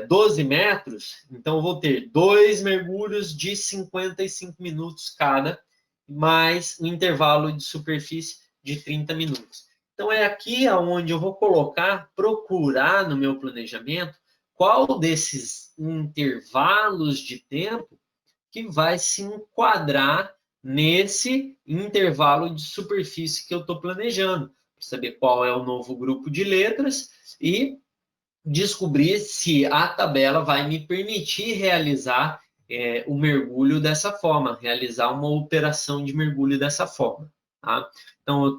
12 metros, então eu vou ter 2 mergulhos de 55 minutos cada, mais um intervalo de superfície de 30 minutos. Então, é aqui onde eu vou procurar no meu planejamento, qual desses intervalos de tempo que vai se enquadrar nesse intervalo de superfície que eu estou planejando, para saber qual é o novo grupo de letras e descobrir se a tabela vai me permitir realizar o mergulho dessa forma, realizar uma operação de mergulho dessa forma. Tá? Então,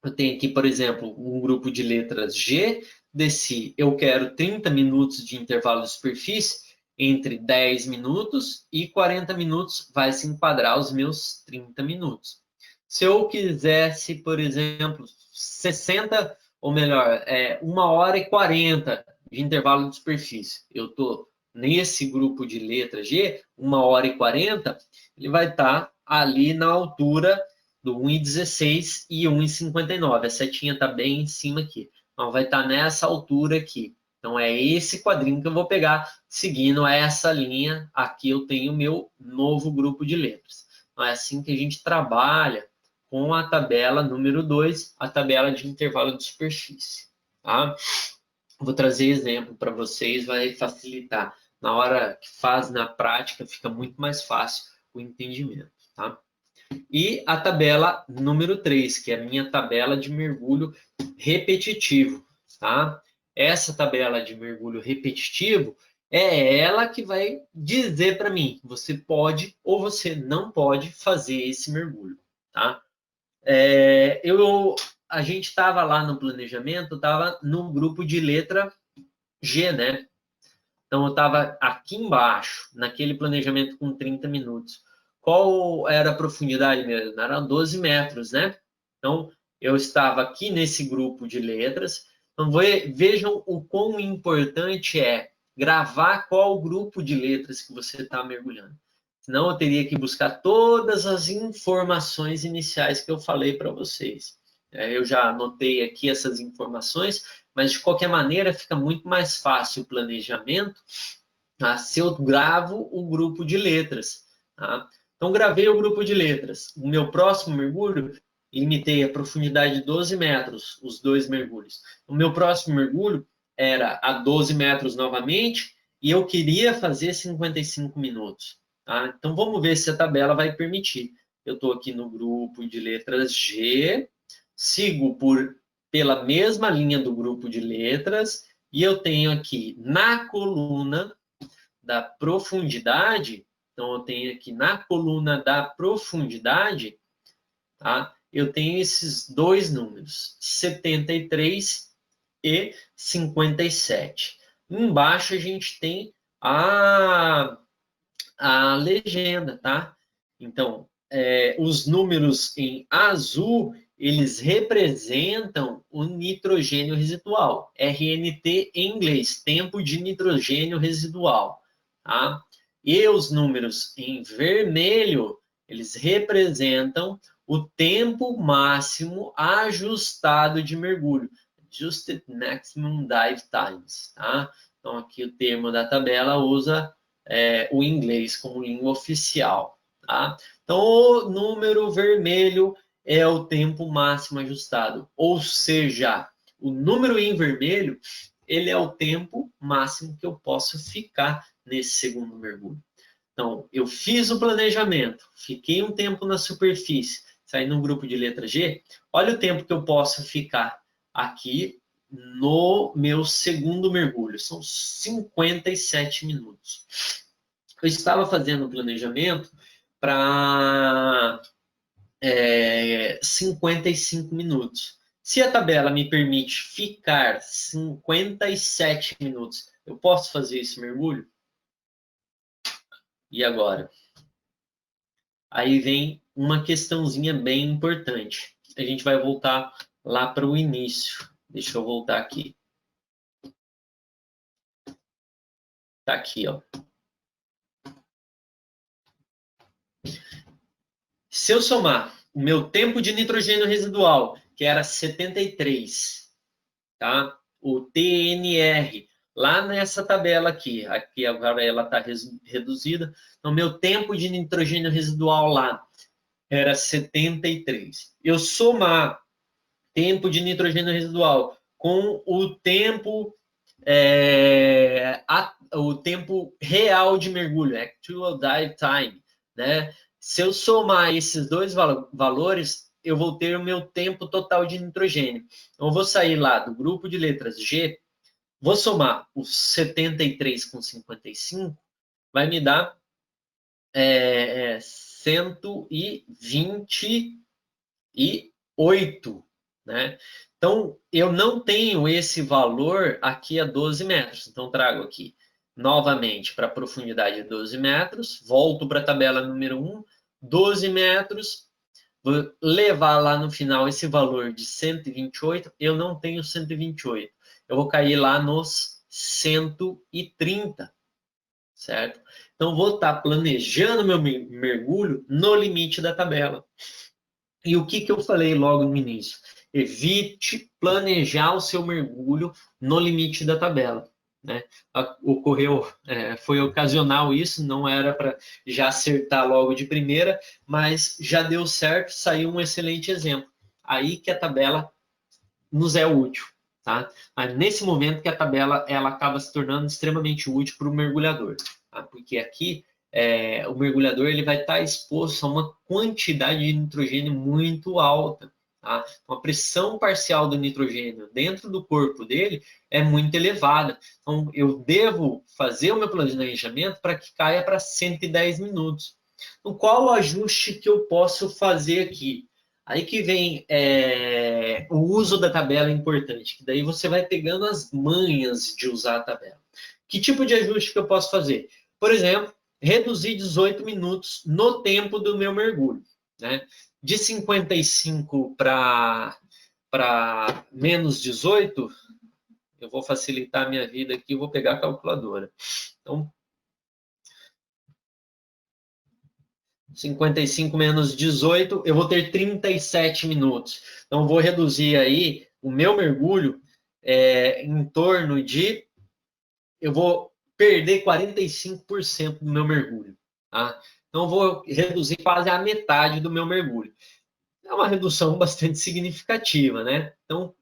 eu tenho aqui, por exemplo, um grupo de letras G, desci, eu quero 30 minutos de intervalo de superfície, entre 10 minutos e 40 minutos vai se enquadrar os meus 30 minutos. Se eu quisesse, por exemplo, 60, ou melhor, 1 hora e 40 de intervalo de superfície, eu estou nesse grupo de letra G, 1 hora e 40, ele vai estar ali na altura do 1,16 e 1,59. A setinha está bem em cima aqui. Então, vai estar nessa altura aqui. Então, é esse quadrinho que eu vou pegar, seguindo essa linha. Aqui eu tenho o meu novo grupo de letras. Então, é assim que a gente trabalha com a tabela número 2, a tabela de intervalo de superfície. Tá? Vou trazer exemplo para vocês, vai facilitar. Na hora que faz na prática, fica muito mais fácil o entendimento. Tá? E a tabela número 3, que é a minha tabela de mergulho repetitivo, tá? Essa tabela de mergulho repetitivo é ela que vai dizer para mim, você pode ou você não pode fazer esse mergulho, tá? A gente estava lá no planejamento, estava no grupo de letra G, né? Então, eu estava aqui embaixo, naquele planejamento com 30 minutos. Qual era a profundidade mesmo? Era 12 metros, né? Então, eu estava aqui nesse grupo de letras. Então, vejam o quão importante é gravar qual grupo de letras que você está mergulhando. Senão, eu teria que buscar todas as informações iniciais que eu falei para vocês. Eu já anotei aqui essas informações, mas de qualquer maneira fica muito mais fácil o planejamento, tá? Se eu gravo o grupo de letras. Tá? Então, gravei o grupo de letras. O meu próximo mergulho, limitei a profundidade de 12 metros, os 2 mergulhos. O meu próximo mergulho era a 12 metros novamente, e eu queria fazer 55 minutos. Tá? Então, vamos ver se a tabela vai permitir. Eu estou aqui no grupo de letras G, sigo pela mesma linha do grupo de letras, e eu tenho aqui na coluna da profundidade, então eu tenho aqui na coluna da profundidade, tá? Eu tenho esses 2 números, 73 e 57. Embaixo a gente tem a legenda, tá? Então, os números em azul, eles representam o nitrogênio residual, RNT em inglês, tempo de nitrogênio residual, tá? E os números em vermelho, eles representam o tempo máximo ajustado de mergulho. Adjusted Maximum Dive Times, tá? Então, aqui o termo da tabela usa o inglês como língua oficial, tá? Então, o número vermelho é o tempo máximo ajustado, ou seja, o número em vermelho, ele é o tempo máximo que eu posso ficar nesse segundo mergulho. Então, eu fiz o planejamento, fiquei um tempo na superfície, saí no grupo de letra G, olha o tempo que eu posso ficar aqui no meu segundo mergulho, são 57 minutos. Eu estava fazendo o planejamento para 55 minutos. Se a tabela me permite ficar 57 minutos, eu posso fazer esse mergulho? E agora? Aí vem uma questãozinha bem importante. A gente vai voltar lá para o início. Deixa eu voltar aqui. Tá aqui, ó. Se eu somar o meu tempo de nitrogênio residual, que era 73, tá? O TNR, lá nessa tabela aqui agora ela está reduzida. Então, meu tempo de nitrogênio residual lá era 73. Eu somar tempo de nitrogênio residual com o tempo o tempo real de mergulho, actual dive time, né? Se eu somar esses dois valores, eu vou ter o meu tempo total de nitrogênio. Então, eu vou sair lá do grupo de letras G, vou somar os 73 com 55, vai me dar 128, né? Então, eu não tenho esse valor aqui a 12 metros. Então, trago aqui novamente para a profundidade de 12 metros, volto para a tabela número 1, 12 metros, vou levar lá no final esse valor de 128, eu não tenho 128. Eu vou cair lá nos 130, certo? Então, vou estar planejando meu mergulho no limite da tabela. E o que eu falei logo no início? Evite planejar o seu mergulho no limite da tabela, né? Ocorreu, foi ocasional isso, não era para já acertar logo de primeira, mas já deu certo, saiu um excelente exemplo. Aí que a tabela nos é útil, tá? Mas nesse momento que a tabela ela acaba se tornando extremamente útil para o mergulhador, tá? Porque aqui o mergulhador ele vai estar exposto a uma quantidade de nitrogênio muito alta. Tá? Então, a pressão parcial do nitrogênio dentro do corpo dele é muito elevada. Então, eu devo fazer o meu planejamento para que caia para 110 minutos. Então, qual o ajuste que eu posso fazer aqui? Aí que vem o uso da tabela importante, que daí você vai pegando as manhas de usar a tabela. Que tipo de ajuste que eu posso fazer? Por exemplo, reduzir 18 minutos no tempo do meu mergulho, né? De 55 para menos 18, eu vou facilitar a minha vida aqui, eu vou pegar a calculadora. Então, 55 menos 18, eu vou ter 37 minutos. Então, eu vou reduzir aí o meu mergulho em torno de... Eu vou perder 45% do meu mergulho, tá? Então, eu vou reduzir quase a metade do meu mergulho. É uma redução bastante significativa, né? Então,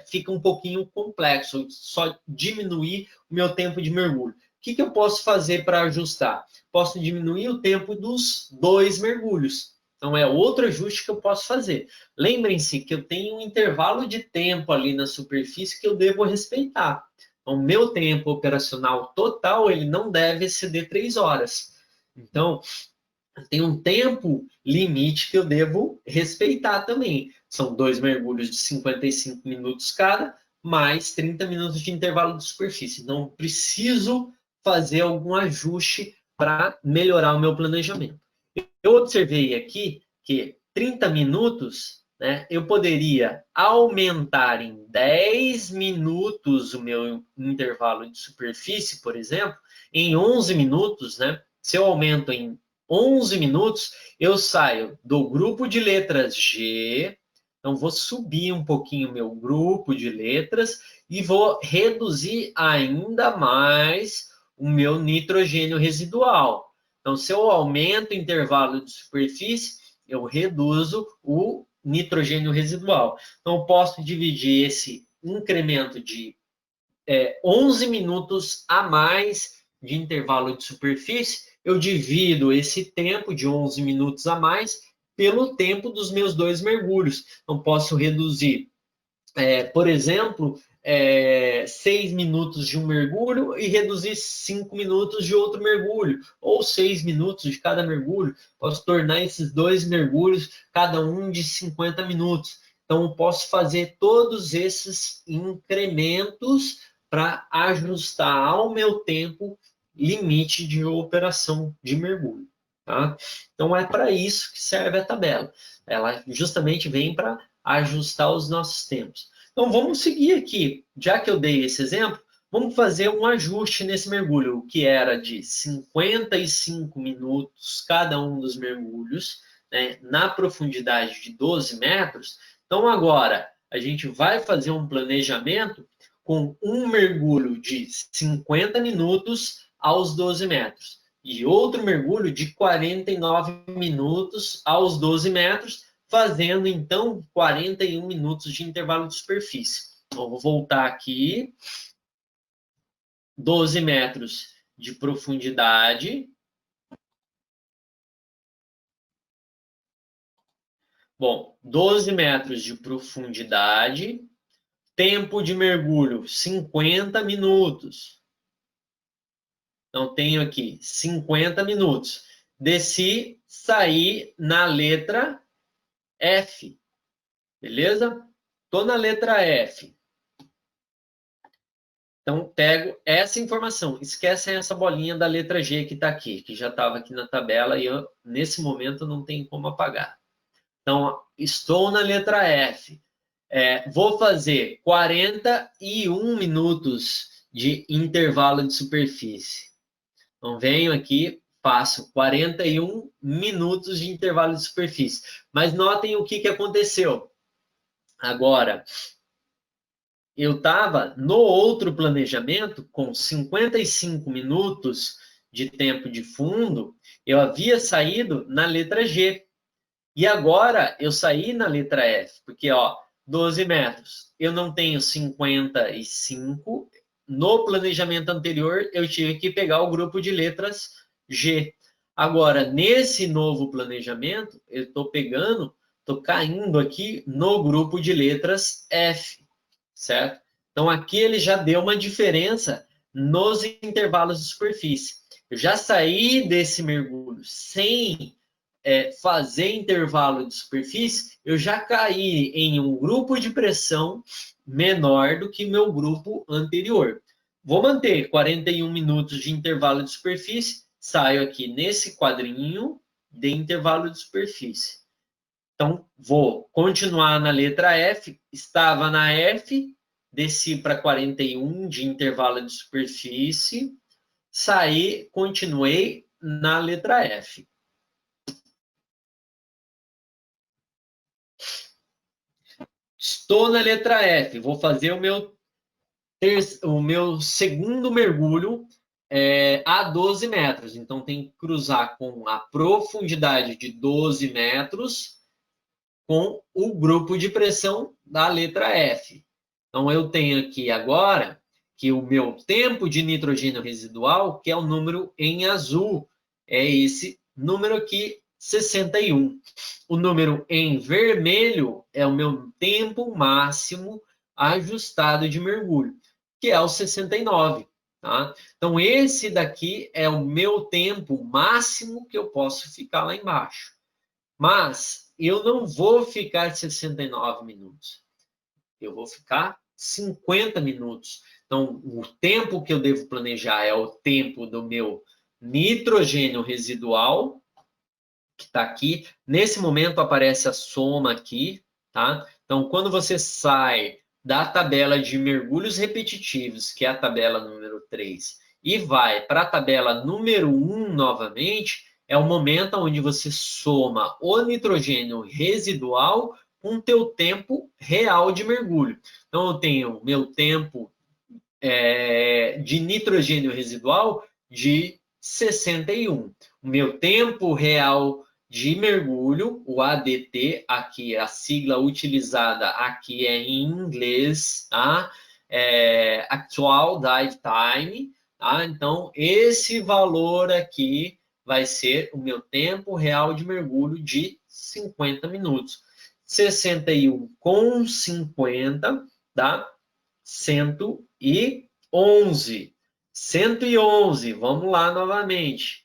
fica um pouquinho complexo, só diminuir o meu tempo de mergulho. O que eu posso fazer para ajustar? Posso diminuir o tempo dos 2 mergulhos. Então, é outro ajuste que eu posso fazer. Lembrem-se que eu tenho um intervalo de tempo ali na superfície que eu devo respeitar. Então, o meu tempo operacional total, ele não deve exceder 3 horas. Então, tem um tempo limite que eu devo respeitar também. São 2 mergulhos de 55 minutos cada, mais 30 minutos de intervalo de superfície. Então, preciso fazer algum ajuste para melhorar o meu planejamento. Eu observei aqui que 30 minutos, né, eu poderia aumentar em 10 minutos o meu intervalo de superfície, por exemplo, em 11 minutos, né? Se eu aumento em 11 minutos, eu saio do grupo de letras G, então vou subir um pouquinho meu grupo de letras e vou reduzir ainda mais o meu nitrogênio residual. Então, se eu aumento o intervalo de superfície, eu reduzo o nitrogênio residual. Então, eu posso dividir esse incremento de 11 minutos a mais de intervalo de superfície, eu divido esse tempo de 11 minutos a mais pelo tempo dos meus 2 mergulhos. Então, posso reduzir, por exemplo, 6 minutos de um mergulho e reduzir 5 minutos de outro mergulho, ou 6 minutos de cada mergulho. Posso tornar esses 2 mergulhos, cada um de 50 minutos. Então, posso fazer todos esses incrementos para ajustar ao meu tempo limite de operação de mergulho. Tá? Então, é para isso que serve a tabela. Ela justamente vem para ajustar os nossos tempos. Então, vamos seguir aqui. Já que eu dei esse exemplo, vamos fazer um ajuste nesse mergulho, que era de 55 minutos cada um dos mergulhos, né, na profundidade de 12 metros. Então, agora, a gente vai fazer um planejamento com um mergulho de 50 minutos aos 12 metros e outro mergulho de 49 minutos aos 12 metros, fazendo, então, 41 minutos de intervalo de superfície. Então, vou voltar aqui. 12 metros de profundidade. Bom, 12 metros de profundidade. Tempo de mergulho, 50 minutos. Então, tenho aqui 50 minutos. Desci, saí na letra F. Beleza? Estou na letra F. Então, pego essa informação. Esquecem essa bolinha da letra G que está aqui, que já estava aqui na tabela e eu, nesse momento, não tem como apagar. Então, estou na letra F. Vou fazer 41 minutos de intervalo de superfície. Então, venho aqui, faço 41 minutos de intervalo de superfície. Mas notem o que aconteceu. Agora, eu estava no outro planejamento, com 55 minutos de tempo de fundo, eu havia saído na letra G. E agora eu saí na letra F, porque, 12 metros. Eu não tenho 55. No planejamento anterior, eu tive que pegar o grupo de letras G. Agora, nesse novo planejamento, eu estou caindo aqui no grupo de letras F, certo? Então, aqui ele já deu uma diferença nos intervalos de superfície. Eu já saí desse mergulho sem fazer intervalo de superfície, eu já caí em um grupo de pressão menor do que meu grupo anterior. Vou manter 41 minutos de intervalo de superfície, saio aqui nesse quadrinho de intervalo de superfície. Então, vou continuar na letra F, estava na F, desci para 41 de intervalo de superfície, saí, continuei na letra F. Estou na letra F, vou fazer o meu segundo mergulho a 12 metros. Então, tem que cruzar com a profundidade de 12 metros com o grupo de pressão da letra F. Então, eu tenho aqui agora que o meu tempo de nitrogênio residual, que é o número em azul, é esse número aqui, 61. O número em vermelho é o meu tempo máximo ajustado de mergulho, que é o 69. Tá? Então, esse daqui é o meu tempo máximo que eu posso ficar lá embaixo. Mas eu não vou ficar 69 minutos. Eu vou ficar 50 minutos. Então, o tempo que eu devo planejar é o tempo do meu nitrogênio residual, que está aqui. Nesse momento aparece a soma aqui, tá? Então, quando você sai da tabela de mergulhos repetitivos, que é a tabela número 3, e vai para a tabela número 1 novamente, é o momento onde você soma o nitrogênio residual com o teu tempo real de mergulho. Então, eu tenho meu tempo de nitrogênio residual de 61. O meu tempo real de mergulho, o ADT, aqui a sigla utilizada aqui é em inglês, tá? Actual Dive Time, tá? Então, esse valor aqui vai ser o meu tempo real de mergulho de 50 minutos. 61 com 50, tá? 111. 111, vamos lá novamente.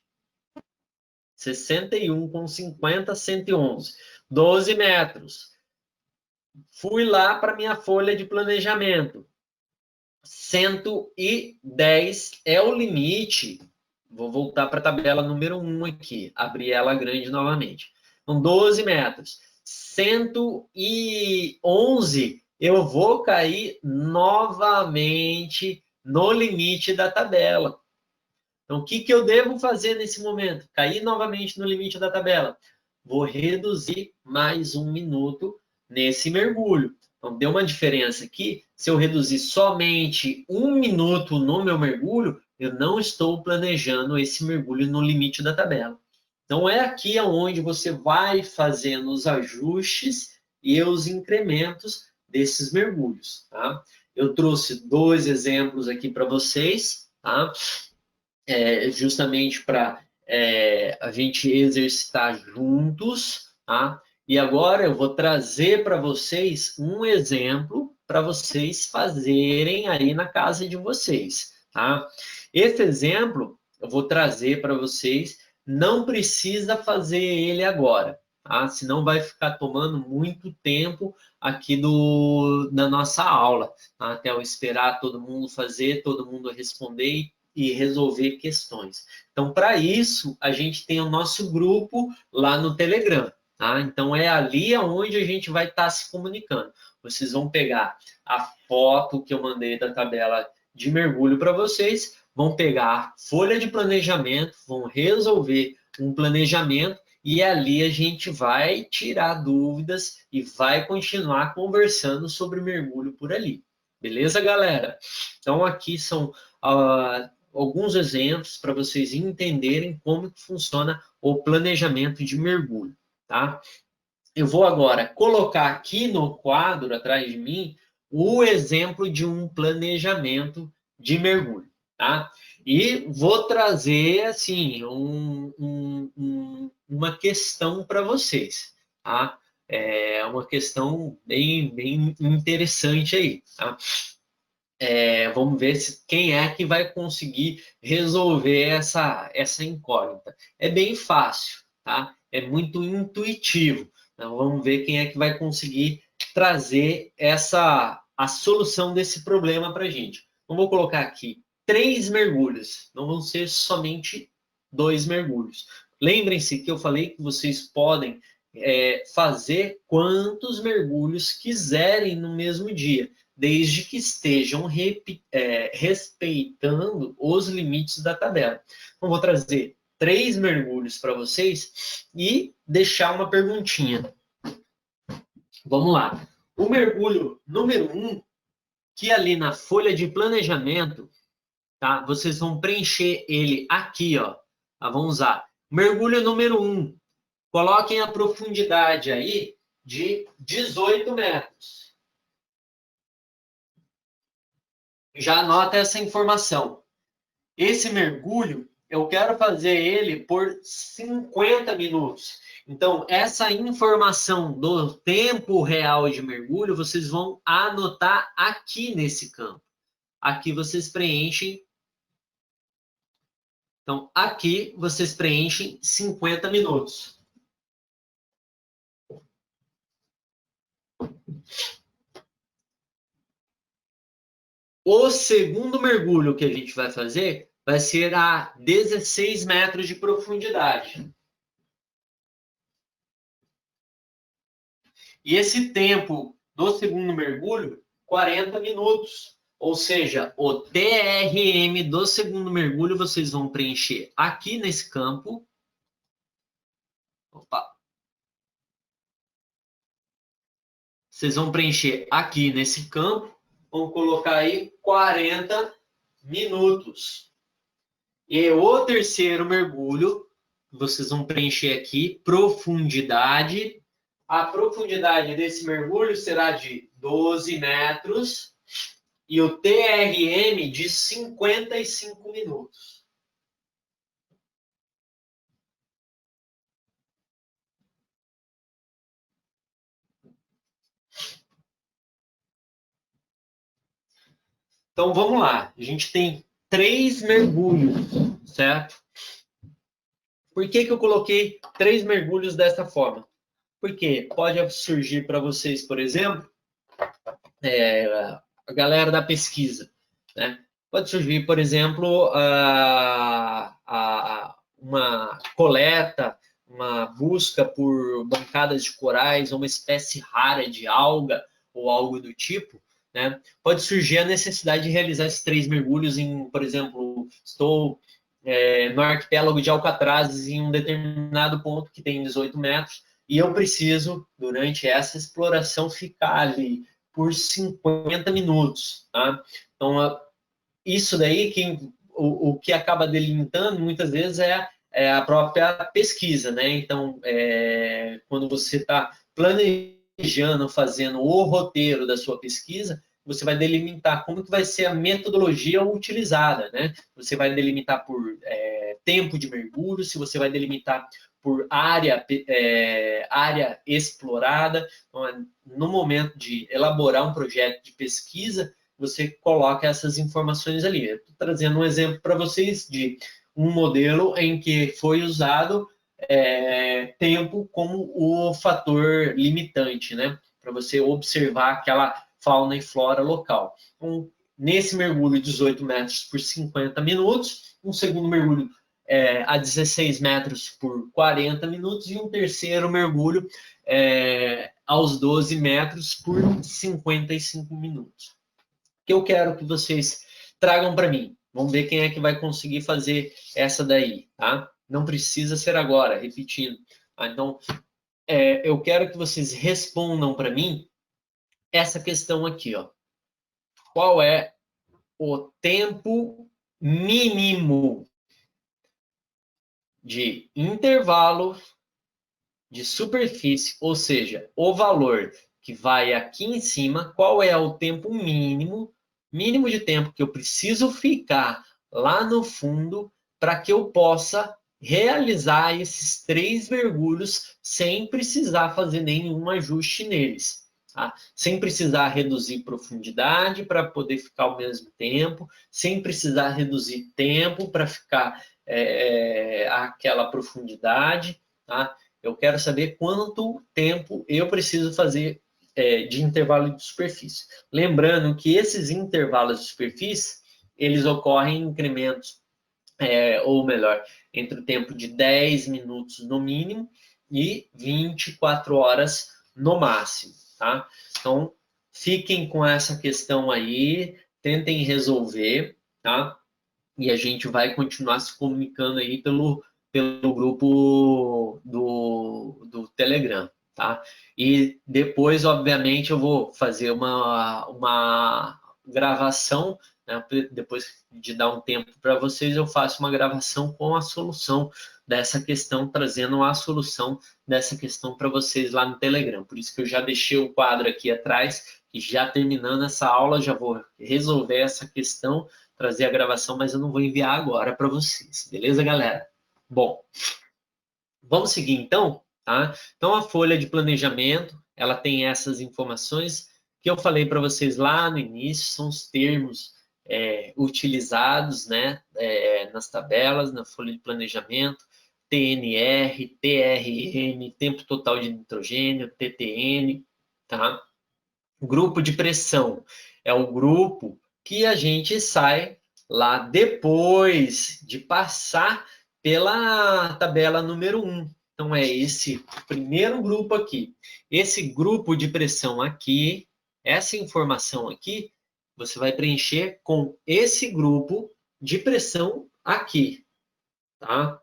61 com 50, 111. 12 metros. Fui lá para minha folha de planejamento. 110 é o limite. Vou voltar para a tabela número 1 aqui. Abrir ela grande novamente. Então, 12 metros. 111, eu vou cair novamente no limite da tabela. Então, o que eu devo fazer nesse momento? Cair novamente no limite da tabela. Vou reduzir mais 1 minuto nesse mergulho. Então, deu uma diferença aqui. Se eu reduzir somente 1 minuto no meu mergulho, eu não estou planejando esse mergulho no limite da tabela. Então, é aqui onde você vai fazendo os ajustes e os incrementos desses mergulhos. Tá? Eu trouxe 2 exemplos aqui para vocês, tá? Justamente para a gente exercitar juntos, tá? E agora eu vou trazer para vocês um exemplo para vocês fazerem aí na casa de vocês, tá? Esse exemplo eu vou trazer para vocês, não precisa fazer ele agora, tá? Senão vai ficar tomando muito tempo aqui da nossa aula, tá? Até eu esperar todo mundo fazer, todo mundo responder e resolver questões. Então, para isso, a gente tem o nosso grupo lá no Telegram, tá? Então, é ali onde a gente vai estar se comunicando. Vocês vão pegar a foto que eu mandei da tabela de mergulho para vocês, vão pegar a folha de planejamento, vão resolver um planejamento e ali a gente vai tirar dúvidas e vai continuar conversando sobre mergulho por ali. Beleza, galera? Então, aqui são alguns exemplos para vocês entenderem como que funciona o planejamento de mergulho, tá? Eu vou agora colocar aqui no quadro atrás de mim o exemplo de um planejamento de mergulho, tá? E vou trazer assim uma questão para vocês, tá? É uma questão bem interessante aí, tá? Vamos ver quem é que vai conseguir resolver essa incógnita. É bem fácil, tá? É muito intuitivo. Então, vamos ver quem é que vai conseguir trazer a solução desse problema para a gente. Então, vou colocar aqui 3 mergulhos, não vão ser somente 2 mergulhos. Lembrem-se que eu falei que vocês podem fazer quantos mergulhos quiserem no mesmo dia, desde que estejam respeitando os limites da tabela. Então, vou trazer 3 mergulhos para vocês e deixar uma perguntinha. Vamos lá. O mergulho número 1, que ali na folha de planejamento, tá? Vocês vão preencher ele aqui, ó. Tá? Vamos usar. Mergulho número 1. Coloquem a profundidade aí de 18 metros. Já anota essa informação. Esse mergulho, eu quero fazer ele por 50 minutos. Então, essa informação do tempo real de mergulho, vocês vão anotar aqui nesse campo. Aqui vocês preenchem. Então, aqui vocês preenchem 50 minutos. O segundo mergulho que a gente vai fazer vai ser a 16 metros de profundidade. E esse tempo do segundo mergulho, 40 minutos. Ou seja, o TRM do segundo mergulho vocês vão preencher aqui nesse campo. Opa. Vocês vão preencher aqui nesse campo, vão colocar aí 40 minutos. E o terceiro mergulho, vocês vão preencher aqui profundidade. A profundidade desse mergulho será de 12 metros e o TRM de 55 minutos. Então, vamos lá. A gente tem 3 mergulhos, certo? Por que eu coloquei 3 mergulhos dessa forma? Porque pode surgir para vocês, por exemplo, a galera da pesquisa, né? Pode surgir, por exemplo, uma coleta, uma busca por bancadas de corais, uma espécie rara de alga ou algo do tipo, né? Pode surgir a necessidade de realizar esses 3 mergulhos em, por exemplo, estou no arquipélago de Alcatrazes em um determinado ponto que tem 18 metros e eu preciso, durante essa exploração, ficar ali por 50 minutos. Tá? Então, isso daí, o que acaba delimitando, muitas vezes, é a própria pesquisa. Né? Então, quando você está planejando, fazendo o roteiro da sua pesquisa, você vai delimitar como que vai ser a metodologia utilizada, né? Você vai delimitar por tempo de mergulho, se você vai delimitar por área explorada. Então, no momento de elaborar um projeto de pesquisa, você coloca essas informações ali. Eu estou trazendo um exemplo para vocês de um modelo em que foi usado tempo como o fator limitante, né? Para você observar aquela fauna e flora local. Então, nesse mergulho, 18 metros por 50 minutos, um segundo mergulho a 16 metros por 40 minutos e um terceiro mergulho aos 12 metros por 55 minutos. O que eu quero que vocês tragam para mim? Vamos ver quem é que vai conseguir fazer essa daí, tá? Não precisa ser agora, repetindo. Tá? Então, eu quero que vocês respondam para mim essa questão aqui, ó. Qual é o tempo mínimo de intervalo de superfície, ou seja, o valor que vai aqui em cima, qual é o tempo mínimo de tempo que eu preciso ficar lá no fundo para que eu possa realizar esses 3 mergulhos sem precisar fazer nenhum ajuste neles. Tá? Sem precisar reduzir profundidade para poder ficar ao mesmo tempo, sem precisar reduzir tempo para ficar aquela profundidade. Tá? Eu quero saber quanto tempo eu preciso fazer de intervalo de superfície. Lembrando que esses intervalos de superfície, eles ocorrem em incrementos, ou melhor, entre o tempo de 10 minutos no mínimo e 24 horas no máximo. Tá? Então, fiquem com essa questão aí, tentem resolver, tá? E a gente vai continuar se comunicando aí pelo grupo do Telegram, tá? E depois, obviamente, eu vou fazer uma gravação, né? Depois de dar um tempo para vocês, eu faço uma gravação com a solução dessa questão, trazendo a solução dessa questão para vocês lá no Telegram. Por isso que eu já deixei o quadro aqui atrás, e já terminando essa aula, já vou resolver essa questão, trazer a gravação, mas eu não vou enviar agora para vocês. Beleza, galera? Bom, vamos seguir então, tá? Então, a folha de planejamento, ela tem essas informações que eu falei para vocês lá no início, são os termos utilizados, né, nas tabelas, na folha de planejamento, TNR, TRN, tempo total de nitrogênio, TTN, tá? Grupo de pressão é o grupo que a gente sai lá depois de passar pela tabela número 1. Então, é esse primeiro grupo aqui. Esse grupo de pressão aqui, essa informação aqui, você vai preencher com esse grupo de pressão aqui, tá?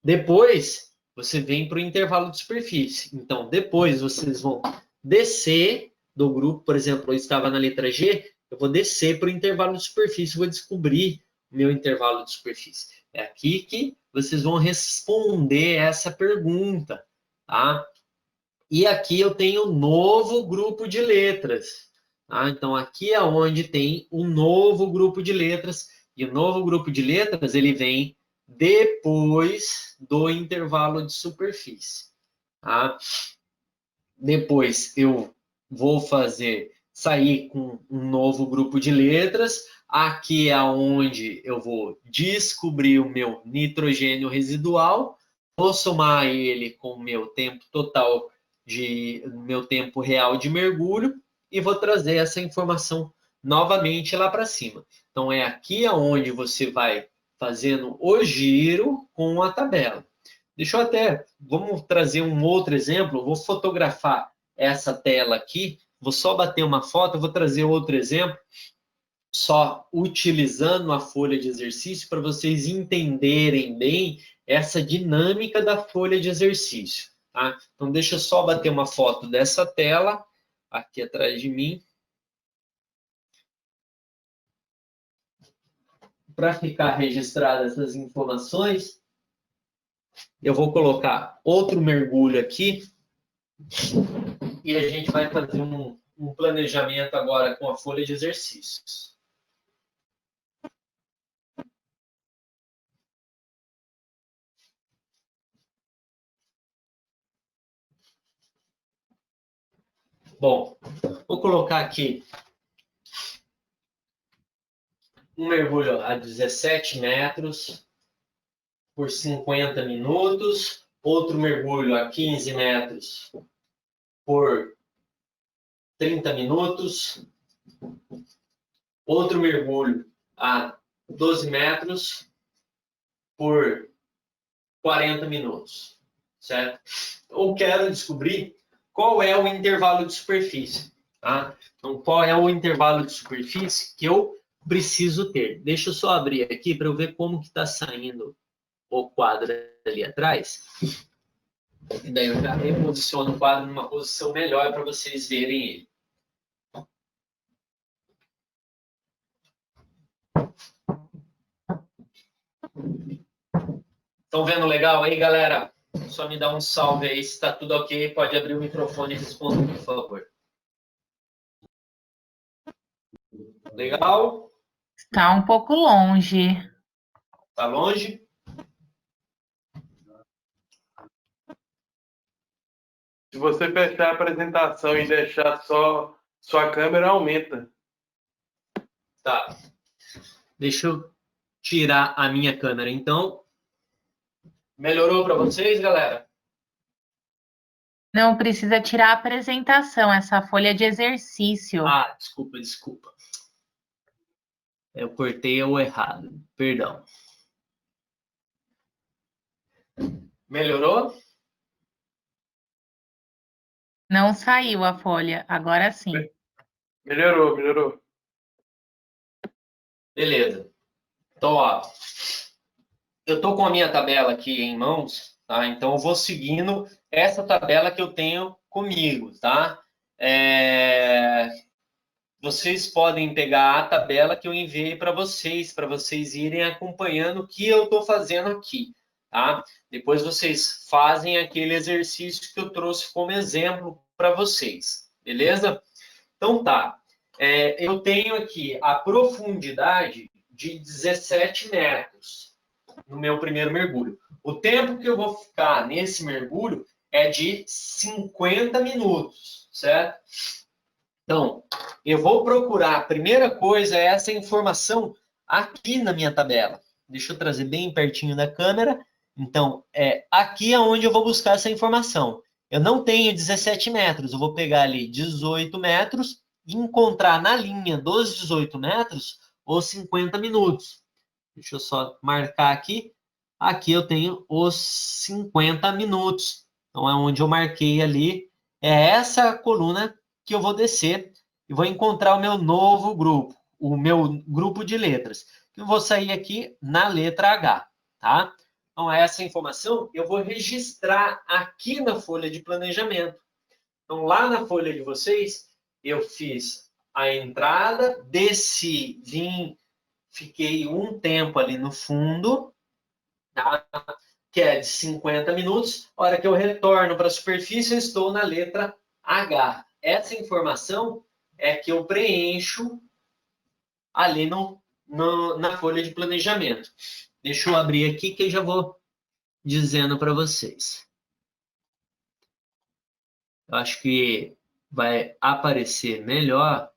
Depois, você vem para o intervalo de superfície. Então, depois vocês vão descer do grupo, por exemplo, eu estava na letra G, eu vou descer para o intervalo de superfície, vou descobrir o meu intervalo de superfície. É aqui que vocês vão responder essa pergunta, tá? E aqui eu tenho um novo grupo de letras, tá? Então, aqui é onde tem um novo grupo de letras, e o novo grupo de letras, ele vem depois do intervalo de superfície, tá? Depois eu vou sair com um novo grupo de letras. Aqui é onde eu vou descobrir o meu nitrogênio residual, vou somar ele com o meu tempo total meu tempo real de mergulho e vou trazer essa informação novamente lá para cima. Então é aqui aonde você vai fazendo o giro com a tabela. Vamos trazer um outro exemplo. Eu vou fotografar essa tela aqui, vou só bater uma foto, vou trazer outro exemplo, só utilizando a folha de exercício para vocês entenderem bem essa dinâmica da folha de exercício. Tá? Então, deixa eu só bater uma foto dessa tela aqui atrás de mim. Para ficar registradas essas informações, eu vou colocar outro mergulho aqui e a gente vai fazer um planejamento agora com a folha de exercícios. Bom, vou colocar aqui um mergulho a 17 metros por 50 minutos, outro mergulho a 15 metros por 30 minutos, outro mergulho a 12 metros por 40 minutos, certo? Eu quero descobrir qual é o intervalo de superfície, tá? Então, qual é o intervalo de superfície que eu preciso ter? Deixa eu só abrir aqui para eu ver como que está saindo o quadro ali atrás. E daí eu já reposiciono o quadro numa posição melhor para vocês verem ele. Estão vendo legal aí, galera? Só me dá um salve aí se está tudo ok. Pode abrir o microfone e responder, por favor. Legal? Está um pouco longe. Está longe? Se você fechar a apresentação e deixar só sua câmera, aumenta. Tá. Deixa eu tirar a minha câmera, então. Melhorou para vocês, galera? Não precisa tirar a apresentação, essa folha de exercício. Ah, desculpa. Eu cortei o errado. Perdão. Melhorou? Não saiu a folha, agora sim. Melhorou. Beleza. Então, ó, eu tô com a minha tabela aqui em mãos, tá? Então, eu vou seguindo essa tabela que eu tenho comigo, tá? Vocês podem pegar a tabela que eu enviei para vocês irem acompanhando o que eu estou fazendo aqui, tá? Depois vocês fazem aquele exercício que eu trouxe como exemplo para vocês, beleza? Então tá, eu tenho aqui a profundidade de 17 metros no meu primeiro mergulho. O tempo que eu vou ficar nesse mergulho é de 50 minutos, certo? Então, eu vou procurar, a primeira coisa é essa informação aqui na minha tabela. Deixa eu trazer bem pertinho da câmera. Então, aqui é onde eu vou buscar essa informação. Eu não tenho 17 metros, eu vou pegar ali 18 metros e encontrar na linha dos 18 metros os 50 minutos. Deixa eu só marcar aqui. Aqui eu tenho os 50 minutos. Então, é onde eu marquei ali. É essa coluna que eu vou descer e vou encontrar o meu novo grupo, o meu grupo de letras. Eu vou sair aqui na letra H, tá? Então, essa informação eu vou registrar aqui na folha de planejamento. Então, lá na folha de vocês, eu fiz a entrada, desci, vim, fiquei um tempo ali no fundo, tá? Que é de 50 minutos. A hora que eu retorno para a superfície, eu estou na letra H. Essa informação é que eu preencho ali na folha de planejamento. Deixa eu abrir aqui que eu já vou dizendo para vocês. Eu acho que vai aparecer melhor.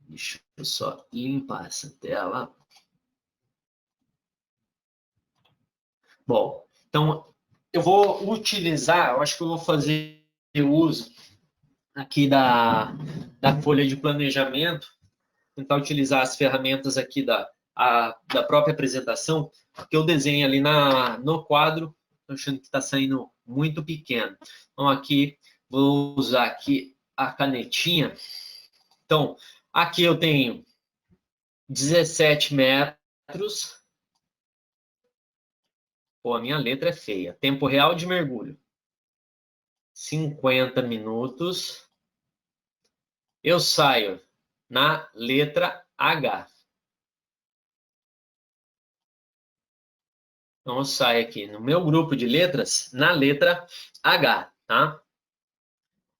Deixa eu só limpar essa tela. Bom, então eu vou utilizar, eu acho que eu vou fazer uso aqui da folha de planejamento, tentar utilizar as ferramentas aqui da própria apresentação, que eu desenho ali no quadro, estou achando que está saindo muito pequeno. Então, aqui, vou usar aqui a canetinha. Então, aqui eu tenho 17 metros. Pô, a minha letra é feia. Tempo real de mergulho. 50 minutos. Eu saio na letra H. Então, eu saio aqui no meu grupo de letras na letra H, tá?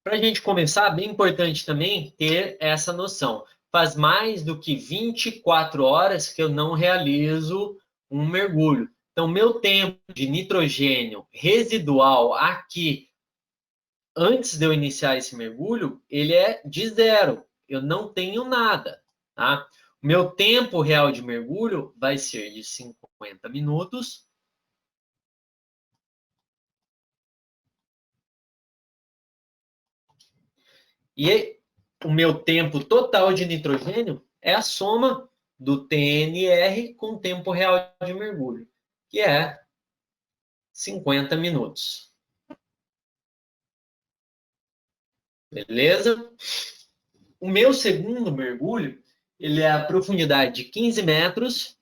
Para a gente começar, bem importante também ter essa noção. Faz mais do que 24 horas que eu não realizo um mergulho. Então, meu tempo de nitrogênio residual aqui, antes de eu iniciar esse mergulho, ele é de 0. Eu não tenho nada, tá? O meu tempo real de mergulho vai ser de 50 minutos. E o meu tempo total de nitrogênio é a soma do TNR com o tempo real de mergulho, que é 50 minutos. Beleza? O meu segundo mergulho, ele é a profundidade de 15 metros.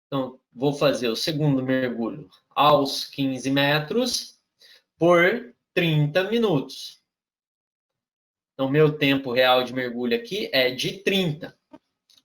Então, vou fazer o segundo mergulho aos 15 metros por 30 minutos. Então, meu tempo real de mergulho aqui é de 30.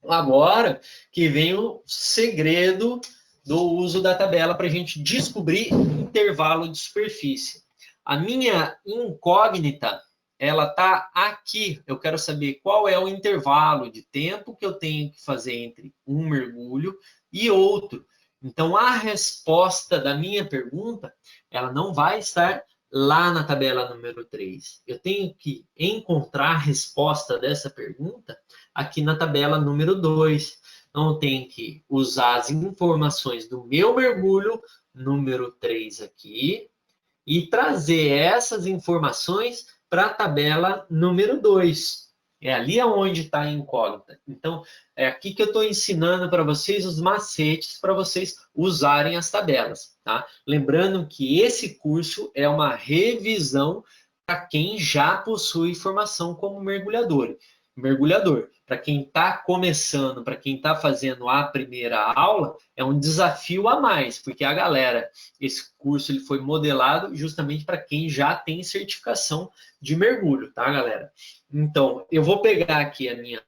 Agora que vem o segredo do uso da tabela para a gente descobrir intervalo de superfície. A minha incógnita, ela está aqui. Eu quero saber qual é o intervalo de tempo que eu tenho que fazer entre um mergulho e outro. Então, a resposta da minha pergunta, ela não vai estar lá na tabela número 3. Eu tenho que encontrar a resposta dessa pergunta aqui na tabela número 2. Então, eu tenho que usar as informações do meu mergulho, número 3 aqui, e trazer essas informações para a tabela número 2. É ali onde está a incógnita. Então, é aqui que eu estou ensinando para vocês os macetes para vocês usarem as tabelas. Tá? Lembrando que esse curso é uma revisão para quem já possui formação como mergulhador. Para quem está começando, para quem está fazendo a primeira aula, é um desafio a mais, porque a galera, esse curso ele foi modelado justamente para quem já tem certificação de mergulho, tá, galera? Então, eu vou pegar aqui a minha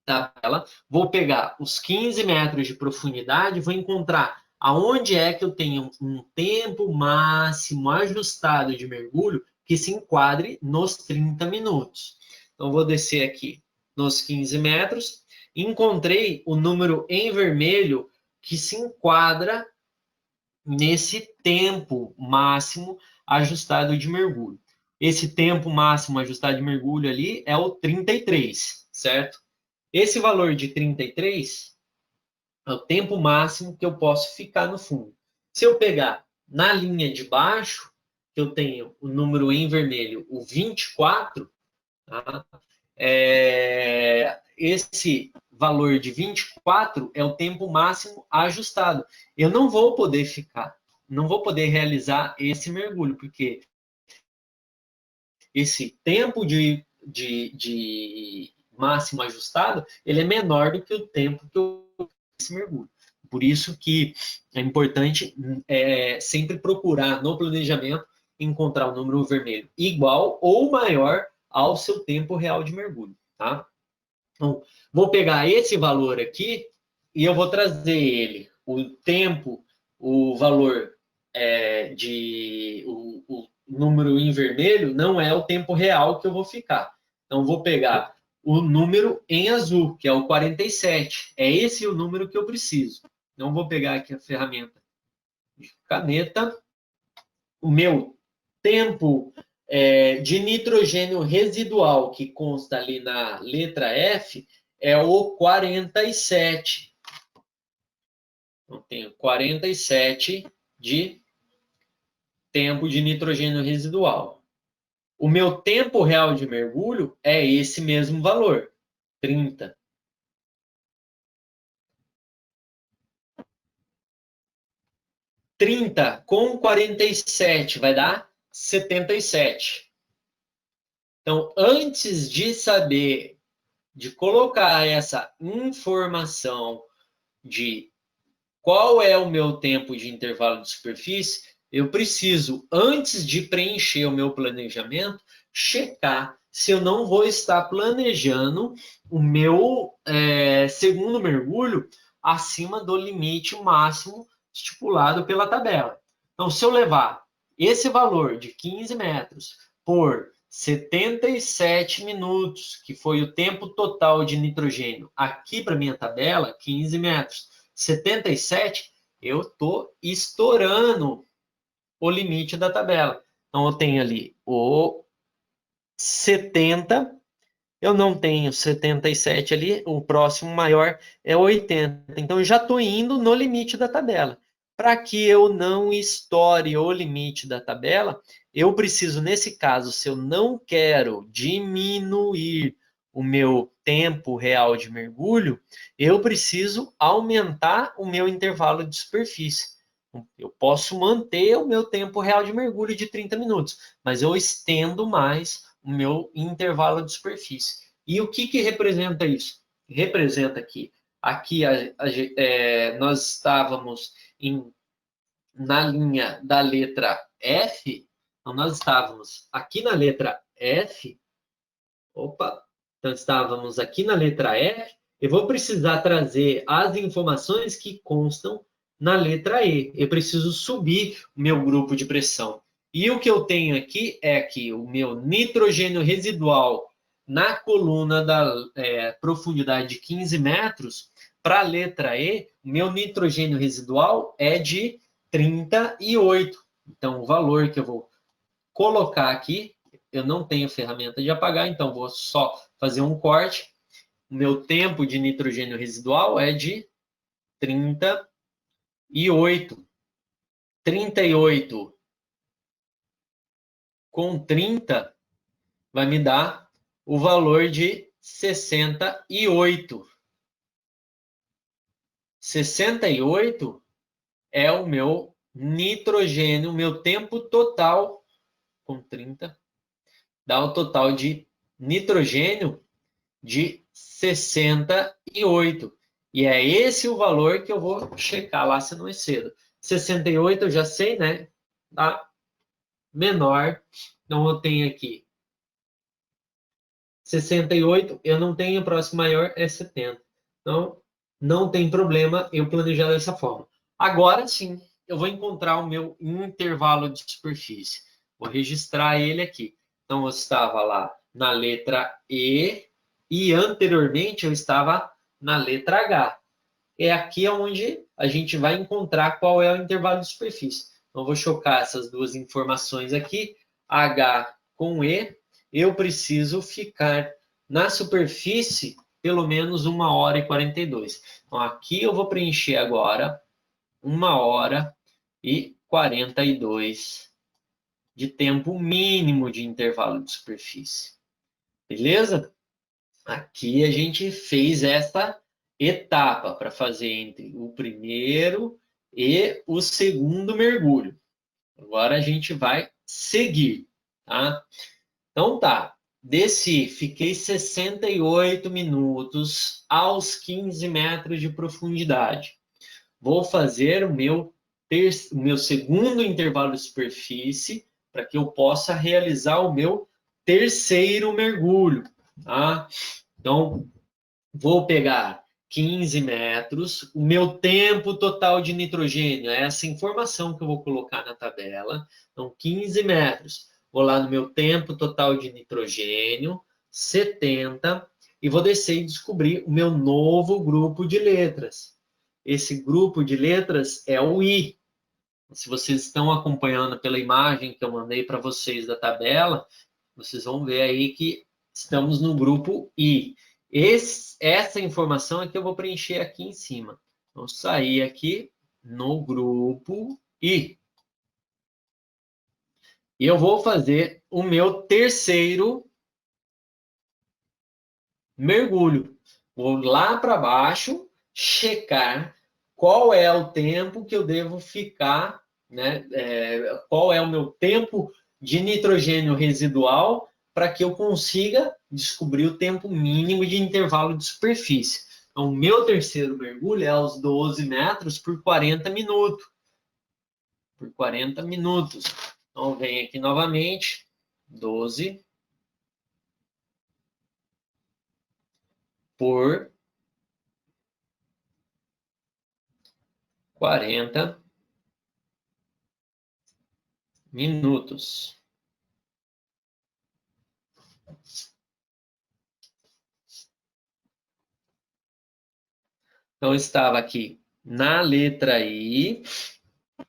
tabela, vou pegar os 15 metros de profundidade, vou encontrar aonde é que eu tenho um tempo máximo ajustado de mergulho que se enquadre nos 30 minutos. Então, vou descer aqui nos 15 metros, encontrei o número em vermelho que se enquadra nesse tempo máximo ajustado de mergulho. Esse tempo máximo ajustado de mergulho ali é o 33, certo? Esse valor de 33 é o tempo máximo que eu posso ficar no fundo. Se eu pegar na linha de baixo, que eu tenho o número em vermelho, o 24, tá? Esse valor de 24 é o tempo máximo ajustado. Eu não vou poder ficar, não vou poder realizar esse mergulho, porque esse tempo de máximo ajustado, ele é menor do que o tempo que eu fiz esse mergulho. Por isso que é importante sempre procurar no planejamento encontrar o número vermelho igual ou maior ao seu tempo real de mergulho, tá? Então, vou pegar esse valor aqui e eu vou trazer ele, o tempo, o valor o número em vermelho não é o tempo real que eu vou ficar. Então, vou pegar o número em azul, que é o 47. É esse o número que eu preciso. Então, vou pegar aqui a ferramenta de caneta. O meu tempo de nitrogênio residual, que consta ali na letra F, é o 47. Então, tenho 47 de tempo de nitrogênio residual. O meu tempo real de mergulho é esse mesmo valor, 30. 30 com 47 vai dar 77. Então, antes de saber, de colocar essa informação de qual é o meu tempo de intervalo de superfície, eu preciso, antes de preencher o meu planejamento, checar se eu não vou estar planejando o meu segundo mergulho acima do limite máximo estipulado pela tabela. Então, se eu levar esse valor de 15 metros por 77 minutos, que foi o tempo total de nitrogênio, aqui para minha tabela, 15 metros, 77, eu estou estourando o limite da tabela. Então, eu tenho ali o 70, eu não tenho 77 ali, o próximo maior é 80. Então, eu já estou indo no limite da tabela. Para que eu não estoure o limite da tabela, eu preciso, nesse caso, se eu não quero diminuir o meu tempo real de mergulho, eu preciso aumentar o meu intervalo de superfície. Eu posso manter o meu tempo real de mergulho de 30 minutos, mas eu estendo mais o meu intervalo de superfície. E o que representa isso? Representa que aqui nós estávamos na linha da letra F, então nós estávamos aqui na letra F, então estávamos aqui na letra F, eu vou precisar trazer as informações que constam na letra E. Eu preciso subir o meu grupo de pressão. E o que eu tenho aqui é que o meu nitrogênio residual na coluna da profundidade de 15 metros, para a letra E, o meu nitrogênio residual é de 38. Então, o valor que eu vou colocar aqui, eu não tenho ferramenta de apagar, então vou só fazer um corte. O meu tempo de nitrogênio residual é de 38. 38 com 30 vai me dar o valor de 68. 68 é o meu nitrogênio, o meu tempo total, com 30, dá o total de nitrogênio de 68. E é esse o valor que eu vou checar lá se não é cedo. 68 eu já sei, né? Tá menor. Então eu tenho aqui 68, eu não tenho, o próximo maior é 70. Então, não tem problema eu planejar dessa forma. Agora sim, eu vou encontrar o meu intervalo de superfície. Vou registrar ele aqui. Então, eu estava lá na letra E e anteriormente eu estava na letra H. É aqui onde a gente vai encontrar qual é o intervalo de superfície. Então, eu vou chocar essas duas informações aqui, H com E. Eu preciso ficar na superfície pelo menos 1 hora e 42. Então, aqui eu vou preencher agora 1 hora e 42 de tempo mínimo de intervalo de superfície. Beleza? Aqui a gente fez essa etapa para fazer entre o primeiro e o segundo mergulho. Agora a gente vai seguir, tá? Então tá, desci, fiquei 68 minutos aos 15 metros de profundidade. Vou fazer o meu segundo intervalo de superfície para que eu possa realizar o meu terceiro mergulho, tá? Então, vou pegar 15 metros, o meu tempo total de nitrogênio, é essa informação que eu vou colocar na tabela. Então, 15 metros. Vou lá no meu tempo total de nitrogênio, 70, e vou descer e descobrir o meu novo grupo de letras. Esse grupo de letras é o I. Se vocês estão acompanhando pela imagem que eu mandei para vocês da tabela, vocês vão ver aí que estamos no grupo I. Essa informação é que eu vou preencher aqui em cima. Vou sair aqui no grupo I. E eu vou fazer o meu terceiro mergulho. Vou lá para baixo, checar qual é o tempo que eu devo ficar, né? Qual é o meu tempo de nitrogênio residual para que eu consiga descobrir o tempo mínimo de intervalo de superfície. Então, o meu terceiro mergulho é aos 12 metros por 40 minutos. Por 40 minutos. Então, vem aqui novamente, 12 por 40 minutos. Então, estava aqui na letra I.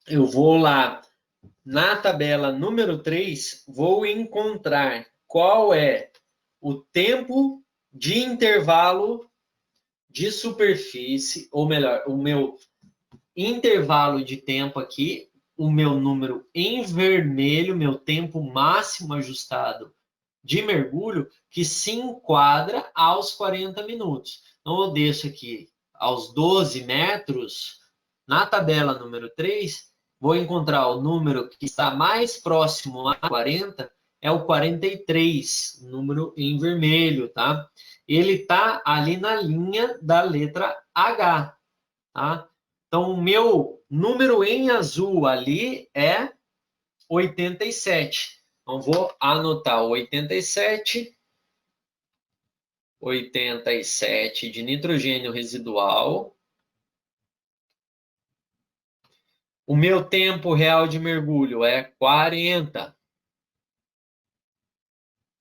Eu vou lá na tabela número 3, vou encontrar qual é o tempo de intervalo de superfície, ou melhor, o meu intervalo de tempo aqui, o meu número em vermelho, meu tempo máximo ajustado de mergulho, que se enquadra aos 40 minutos. Então, eu deixo aqui aos 12 metros, na tabela número 3, vou encontrar o número que está mais próximo a 40, é o 43, número em vermelho, tá? Ele está ali na linha da letra H, tá? Então, o meu número em azul ali é 87. Então, vou anotar 87 de nitrogênio residual. O meu tempo real de mergulho é 40.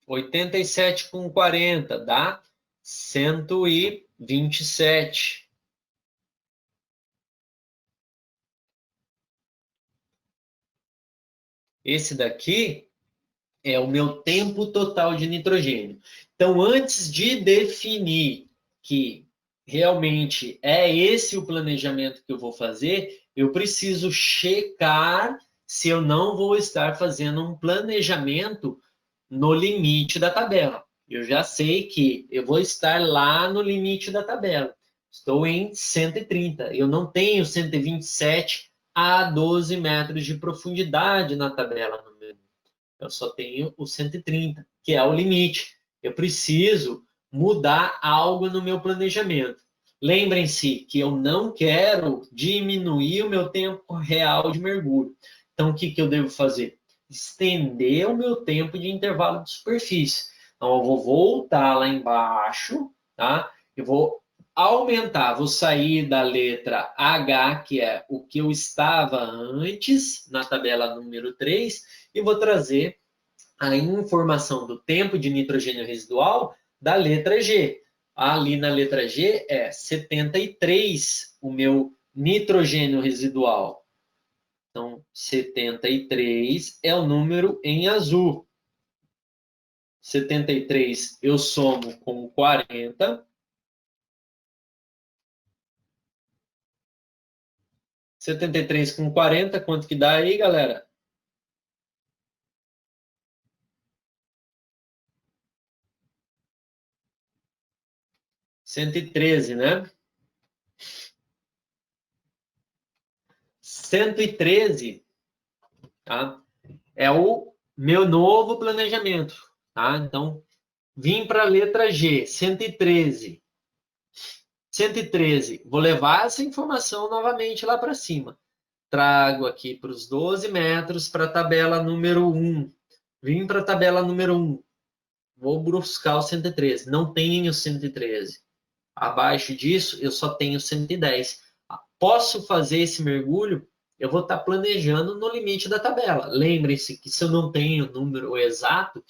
87 com 40 dá 127. Esse daqui é o meu tempo total de nitrogênio. Então, antes de definir que realmente é esse o planejamento que eu vou fazer, eu preciso checar se eu não vou estar fazendo um planejamento no limite da tabela. Eu já sei que eu vou estar lá no limite da tabela. Estou em 130. Eu não tenho 127 a 12 metros de profundidade na tabela. Eu só tenho o 130, que é o limite. Eu preciso mudar algo no meu planejamento. Lembrem-se que eu não quero diminuir o meu tempo real de mergulho. Então, o que eu devo fazer? Estender o meu tempo de intervalo de superfície. Então, eu vou voltar lá embaixo, tá? Eu vou aumentar, vou sair da letra H, que é o que eu estava antes, na tabela número 3, e vou trazer a informação do tempo de nitrogênio residual da letra G. Ali na letra G é 73 o meu nitrogênio residual. Então, 73 é o número em azul. 73 eu somo com 40. 73 com 40, quanto que dá aí, galera? 113, né? 113, tá? É o meu novo planejamento, tá? Então, vim para a letra G, 113. 113, vou levar essa informação novamente lá para cima. Trago aqui para os 12 metros para a tabela número 1. Vim para a tabela número 1. Vou buscar o 113. Não tenho 113. Abaixo disso, eu só tenho 110. Posso fazer esse mergulho? Eu vou estar planejando no limite da tabela. Lembre-se que se eu não tenho o número exato,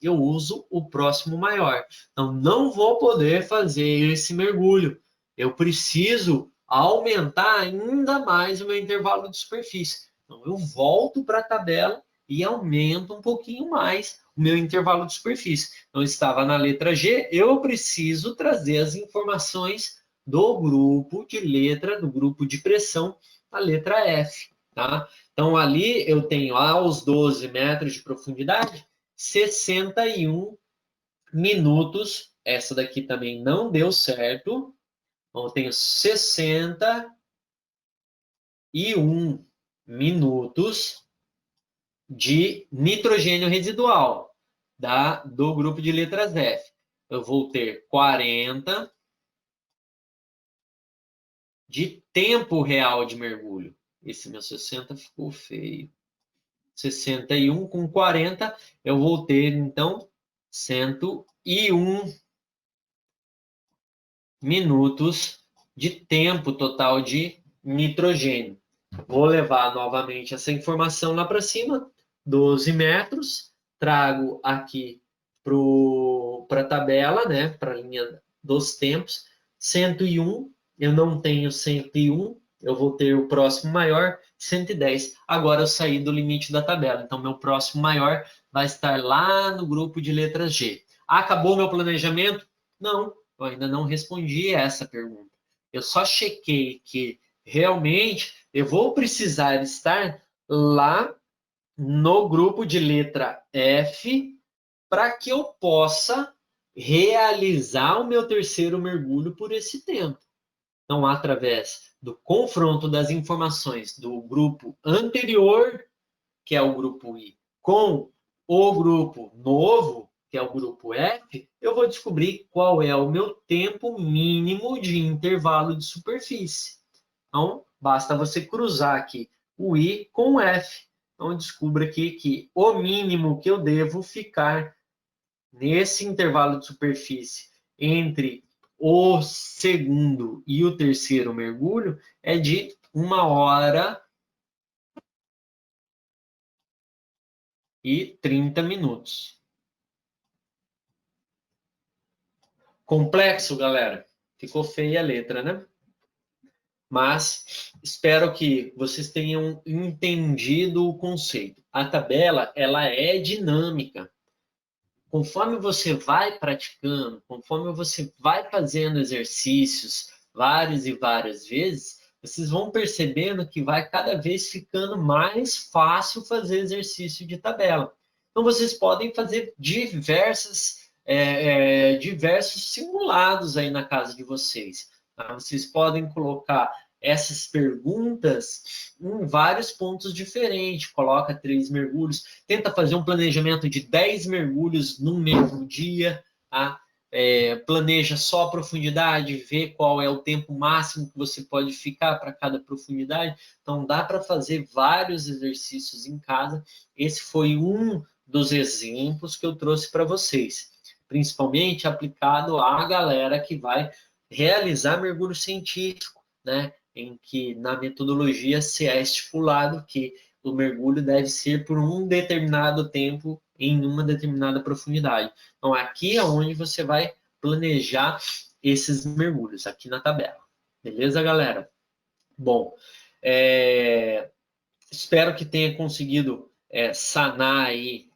eu uso o próximo maior. Então, não vou poder fazer esse mergulho. Eu preciso aumentar ainda mais o meu intervalo de superfície. Então, eu volto para a tabela e aumento um pouquinho mais o meu intervalo de superfície. Então, estava na letra G, eu preciso trazer as informações do grupo de letra, do grupo de pressão, a letra F. Tá? Então, ali eu tenho aos 12 metros de profundidade, 61 minutos. Essa daqui também não deu certo. Então, eu tenho 61 minutos de nitrogênio residual do grupo de letras F. Eu vou ter 40 de tempo real de mergulho. Esse meu 60 ficou feio. 61 com 40, eu vou ter, então, 101 minutos de tempo total de nitrogênio. Vou levar novamente essa informação lá para cima, 12 metros, trago aqui para a tabela, né, para a linha dos tempos, 101, eu não tenho 101, eu vou ter o próximo maior, 110. Agora eu saí do limite da tabela, então meu próximo maior vai estar lá no grupo de letras G. Acabou meu planejamento? Não, eu ainda não respondi essa pergunta. Eu só chequei que realmente eu vou precisar estar lá no grupo de letra F para que eu possa realizar o meu terceiro mergulho por esse tempo. Então, através do confronto das informações do grupo anterior, que é o grupo I, com o grupo novo, que é o grupo F, eu vou descobrir qual é o meu tempo mínimo de intervalo de superfície. Então, basta você cruzar aqui o I com o F. Então, descubra aqui que o mínimo que eu devo ficar nesse intervalo de superfície entre o segundo e o terceiro mergulho é de 1h30 minutos. Complexo, galera? Ficou feia a letra, né? Mas espero que vocês tenham entendido o conceito. A tabela, ela é dinâmica. Conforme você vai praticando, conforme você vai fazendo exercícios várias e várias vezes, vocês vão percebendo que vai cada vez ficando mais fácil fazer exercício de tabela. Então, vocês podem fazer diversos simulados aí na casa de vocês. Tá? Vocês podem colocar essas perguntas em vários pontos diferentes. Coloca 3 mergulhos, tenta fazer um planejamento de 10 mergulhos num mesmo dia, tá? Planeja só a profundidade, vê qual é o tempo máximo que você pode ficar para cada profundidade. Então, dá para fazer vários exercícios em casa. Esse foi um dos exemplos que eu trouxe para vocês, principalmente aplicado à galera que vai realizar mergulho científico, né? Em que na metodologia se é estipulado que o mergulho deve ser por um determinado tempo em uma determinada profundidade. Então, aqui é onde você vai planejar esses mergulhos, aqui na tabela. Beleza, galera? Bom, espero que tenha conseguido sanar aí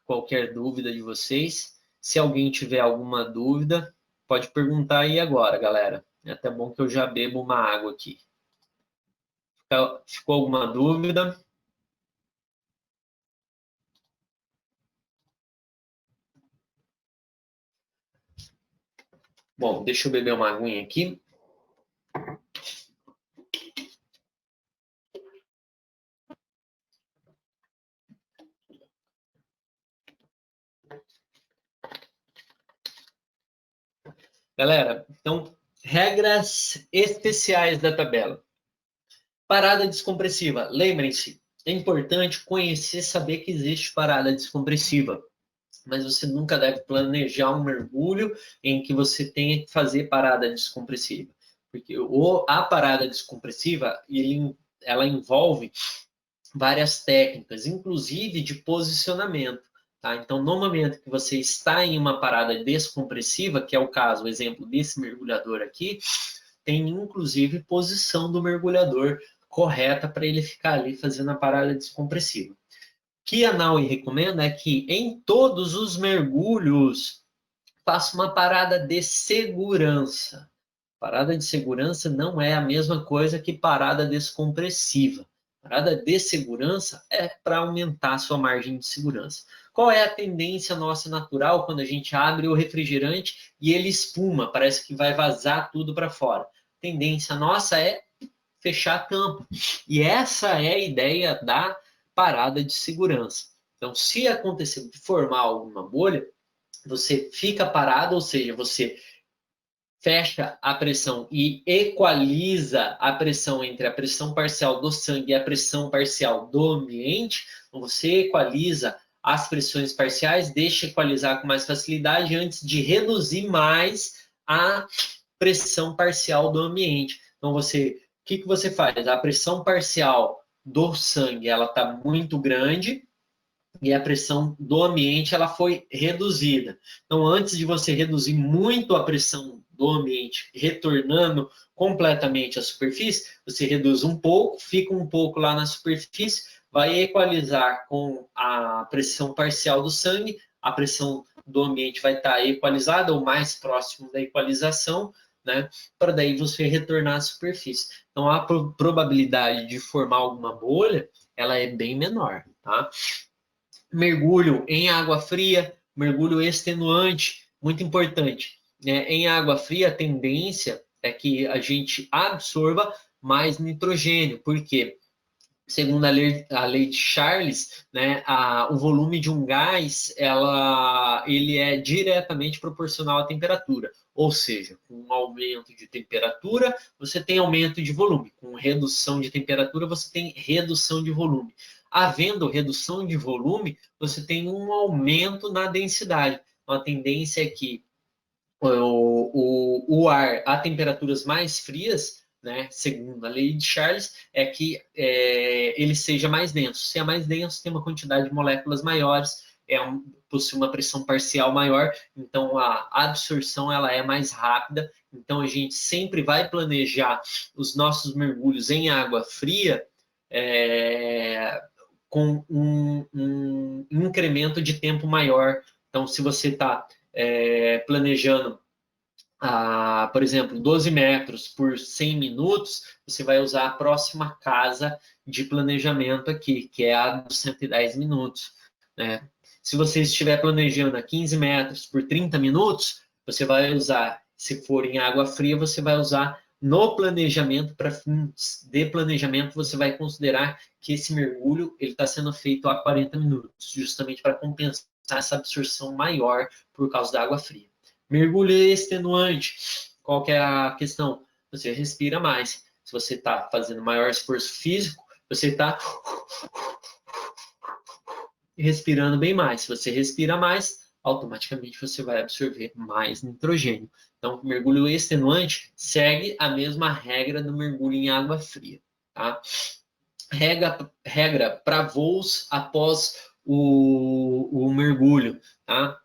qualquer dúvida de vocês. Se alguém tiver alguma dúvida, pode perguntar aí agora, galera. É até bom que eu já bebo uma água aqui. Ficou alguma dúvida? Bom, deixa eu beber uma aguinha aqui. Galera, então, regras especiais da tabela. Parada descompressiva. Lembrem-se, é importante conhecer, saber que existe parada descompressiva. Mas você nunca deve planejar um mergulho em que você tenha que fazer parada descompressiva. Porque a parada descompressiva, ela envolve várias técnicas, inclusive de posicionamento. Tá? Então, no momento que você está em uma parada descompressiva, que é o caso, o exemplo desse mergulhador aqui, tem inclusive posição do mergulhador correta para ele ficar ali fazendo a parada descompressiva. O que a NAUI recomenda é que em todos os mergulhos faça uma parada de segurança. Parada de segurança não é a mesma coisa que parada descompressiva. Parada de segurança é para aumentar a sua margem de segurança. Qual é a tendência nossa natural quando a gente abre o refrigerante e ele espuma, parece que vai vazar tudo para fora? A tendência nossa é fechar a tampa. E essa é a ideia da parada de segurança. Então, se acontecer de formar alguma bolha, você fica parado, ou seja, você fecha a pressão e equaliza a pressão entre a pressão parcial do sangue e a pressão parcial do ambiente. Então, você equaliza as pressões parciais, deixa equalizar com mais facilidade antes de reduzir mais a pressão parcial do ambiente. Então, o que você faz? A pressão parcial do sangue ela está muito grande e a pressão do ambiente ela foi reduzida. Então, antes de você reduzir muito a pressão do ambiente, retornando completamente à superfície, você reduz um pouco, fica um pouco lá na superfície, vai equalizar com a pressão parcial do sangue, a pressão do ambiente vai estar equalizada ou mais próximo da equalização, né, para daí você retornar à superfície. Então, a probabilidade de formar alguma bolha, ela é bem menor, tá? Mergulho em água fria, mergulho extenuante, muito importante. Em água fria, a tendência é que a gente absorva mais nitrogênio, porque, segundo a lei de Charles, né, o volume de um gás ele é diretamente proporcional à temperatura. Ou seja, com um aumento de temperatura, você tem aumento de volume. Com redução de temperatura, você tem redução de volume. Havendo redução de volume, você tem um aumento na densidade. Então, a tendência é que o ar a temperaturas mais frias, né, segundo a lei de Charles, é que ele seja mais denso. Se é mais denso, tem uma quantidade de moléculas maiores, possui uma pressão parcial maior, então a absorção ela é mais rápida. Então a gente sempre vai planejar os nossos mergulhos em água fria com um incremento de tempo maior. Então, se você está planejando, por exemplo, 12 metros por 100 minutos, você vai usar a próxima casa de planejamento aqui, que é a dos 110 minutos. Né? Se você estiver planejando a 15 metros por 30 minutos, você vai usar, se for em água fria, você vai usar no planejamento, para fins de planejamento, você vai considerar que esse mergulho está sendo feito a 40 minutos, justamente para compensar essa absorção maior por causa da água fria. Mergulho extenuante. Qual que é a questão? Você respira mais. Se você está fazendo maior esforço físico, você está respirando bem mais. Se você respira mais, automaticamente você vai absorver mais nitrogênio. Então, o mergulho extenuante segue a mesma regra do mergulho em água fria. Tá? Regra para voos após o mergulho. Tá?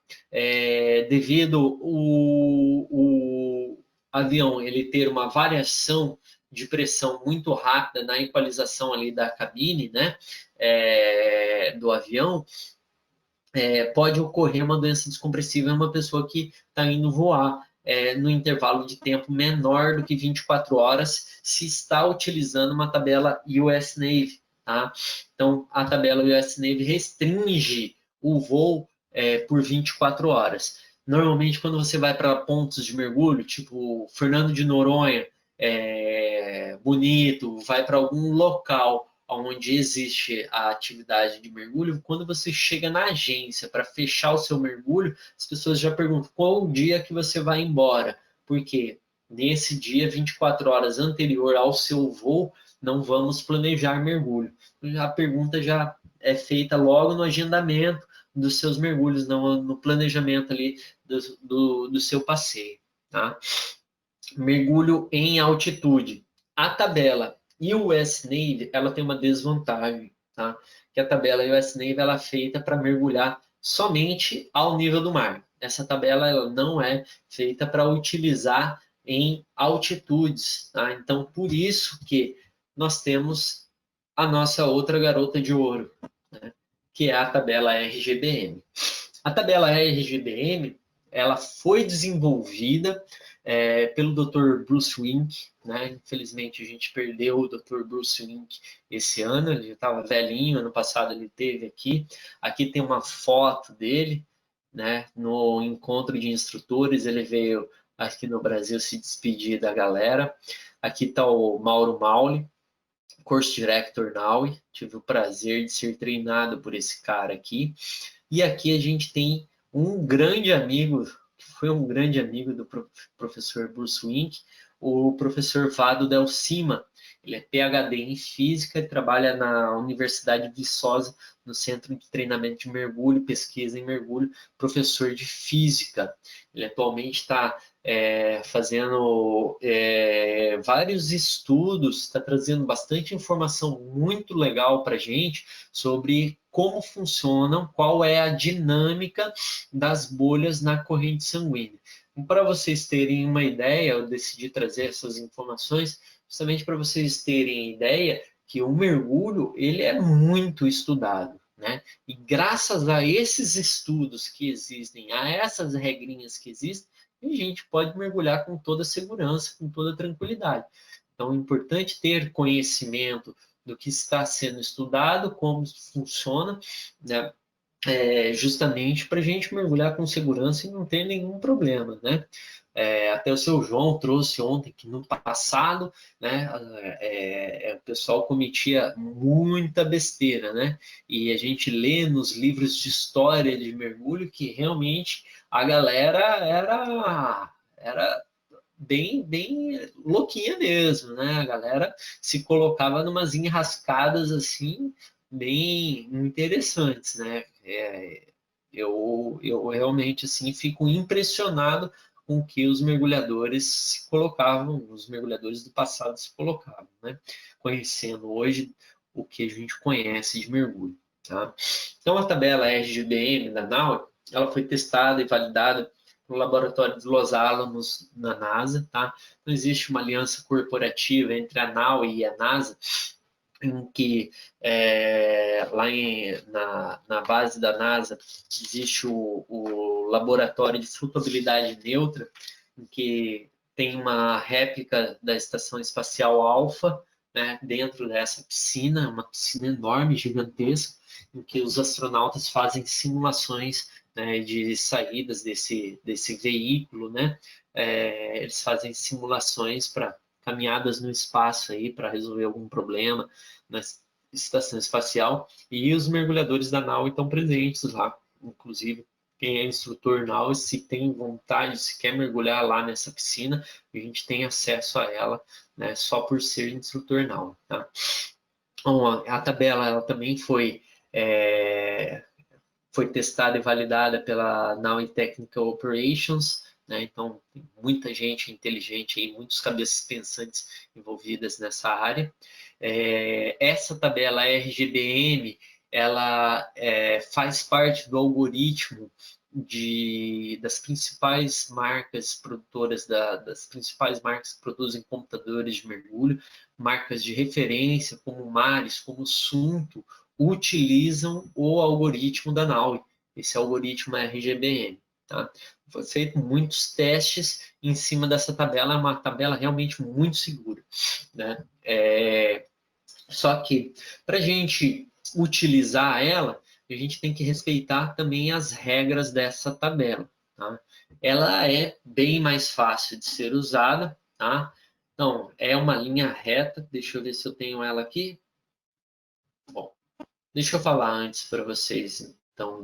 Devido o avião ele ter uma variação de pressão muito rápida na equalização ali da cabine, né, do avião, pode ocorrer uma doença descompressiva em uma pessoa que está indo voar no intervalo de tempo menor do que 24 horas, se está utilizando uma tabela US Navy. Tá? Então, a tabela US Navy restringe o voo por 24 horas. Normalmente, quando você vai para pontos de mergulho, tipo Fernando de Noronha, Bonito, vai para algum local onde existe a atividade de mergulho, quando você chega na agência para fechar o seu mergulho, as pessoas já perguntam qual o dia que você vai embora, porque nesse dia, 24 horas anterior ao seu voo, não vamos planejar mergulho. A pergunta já é feita logo no agendamento dos seus mergulhos, no planejamento ali do seu passeio, tá? Mergulho em altitude. A tabela US Navy, ela tem uma desvantagem, tá? Que a tabela US Navy, ela é feita para mergulhar somente ao nível do mar. Essa tabela, ela não é feita para utilizar em altitudes, tá? Então, por isso que nós temos a nossa outra garota de ouro, né? Que é a tabela RGBM. A tabela RGBM, ela foi desenvolvida pelo Dr. Bruce Wink, né? Infelizmente a gente perdeu o Dr. Bruce Wink esse ano, ele estava velhinho, ano passado ele teve aqui. Aqui tem uma foto dele, né? No encontro de instrutores, ele veio aqui no Brasil se despedir da galera. Aqui está o Mauro Mauli, Course Director NAUI, tive o prazer de ser treinado por esse cara aqui. E aqui a gente tem um grande amigo, que foi um grande amigo do professor Bruce Wink, o professor Vado Del Cima. Ele é PhD em Física e trabalha na Universidade de Viçosa, no Centro de Treinamento de Mergulho, Pesquisa em Mergulho, professor de Física. Ele atualmente está fazendo vários estudos, está trazendo bastante informação muito legal para a gente sobre como funcionam, qual é a dinâmica das bolhas na corrente sanguínea. Para vocês terem uma ideia, eu decidi trazer essas informações justamente para vocês terem ideia que o mergulho ele é muito estudado, né? E graças a esses estudos que existem, a essas regrinhas que existem, a gente pode mergulhar com toda segurança, com toda tranquilidade. Então, é importante ter conhecimento do que está sendo estudado, como funciona, né? Justamente para a gente mergulhar com segurança e não ter nenhum problema, né? Até o seu João trouxe ontem que no passado, né, o pessoal cometia muita besteira, né? E a gente lê nos livros de história de mergulho que realmente a galera era bem louquinha mesmo, né? A galera se colocava numas enrascadas assim bem interessantes, né? Eu realmente assim fico impressionado com o que os mergulhadores se colocavam, os mergulhadores do passado se colocavam, né? Conhecendo hoje o que a gente conhece de mergulho, tá? Então a tabela RGBM da NAUI, ela foi testada e validada no laboratório de Los Alamos, na NASA, tá? Então, existe uma aliança corporativa entre a NAUI e a NASA, em que lá na base da NASA existe o laboratório de flutuabilidade neutra, em que tem uma réplica da Estação Espacial Alpha, né, dentro dessa piscina, uma piscina enorme, gigantesca, em que os astronautas fazem simulações, né, de saídas desse veículo, né? Eles fazem simulações para caminhadas no espaço aí para resolver algum problema na estação espacial, e os mergulhadores da NAUI estão presentes lá, inclusive quem é instrutor NAUI, se tem vontade, se quer mergulhar lá nessa piscina, a gente tem acesso a ela, né, só por ser instrutor NAUI, tá? Bom, a tabela ela também foi testada e validada pela NAUI Technical Operations, né? Então, tem muita gente inteligente aí, muitos cabeças pensantes envolvidas nessa área. Essa tabela RGBM, ela faz parte do algoritmo das principais marcas produtoras, das principais marcas que produzem computadores de mergulho, marcas de referência como Maris, como Sunto, utilizam o algoritmo da NAUI, esse algoritmo RGBM. Tá? Foi feito muitos testes em cima dessa tabela, é uma tabela realmente muito segura, né? Só que para a gente utilizar ela, a gente tem que respeitar também as regras dessa tabela. Tá? Ela é bem mais fácil de ser usada, tá? Então, é uma linha reta, deixa eu ver se eu tenho ela aqui. Bom, deixa eu falar antes para vocês, então,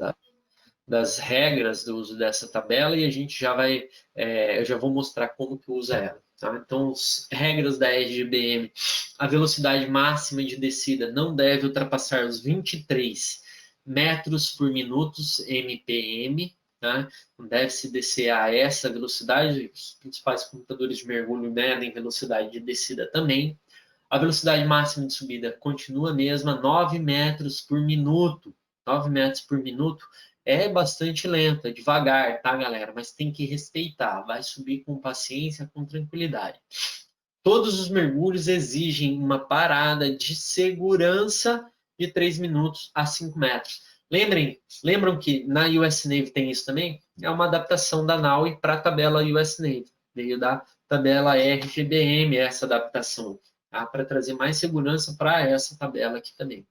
das regras do uso dessa tabela e a gente já vai, eu já vou mostrar como que usa ela. Tá? Então, as regras da RGBM, a velocidade máxima de descida não deve ultrapassar os 23 metros por minuto, MPM, tá? Não deve se descer a essa velocidade, os principais computadores de mergulho medem velocidade de descida também. A velocidade máxima de subida continua a mesma, 9 metros por minuto. 9 metros por minuto é bastante lento, é devagar, tá, galera? Mas tem que respeitar, vai subir com paciência, com tranquilidade. Todos os mergulhos exigem uma parada de segurança de 3 minutos a 5 metros. Lembram que na US Navy tem isso também? É uma adaptação da NAUI para a tabela US Navy. Veio da tabela RGBM essa adaptação, tá? Para trazer mais segurança para essa tabela aqui também.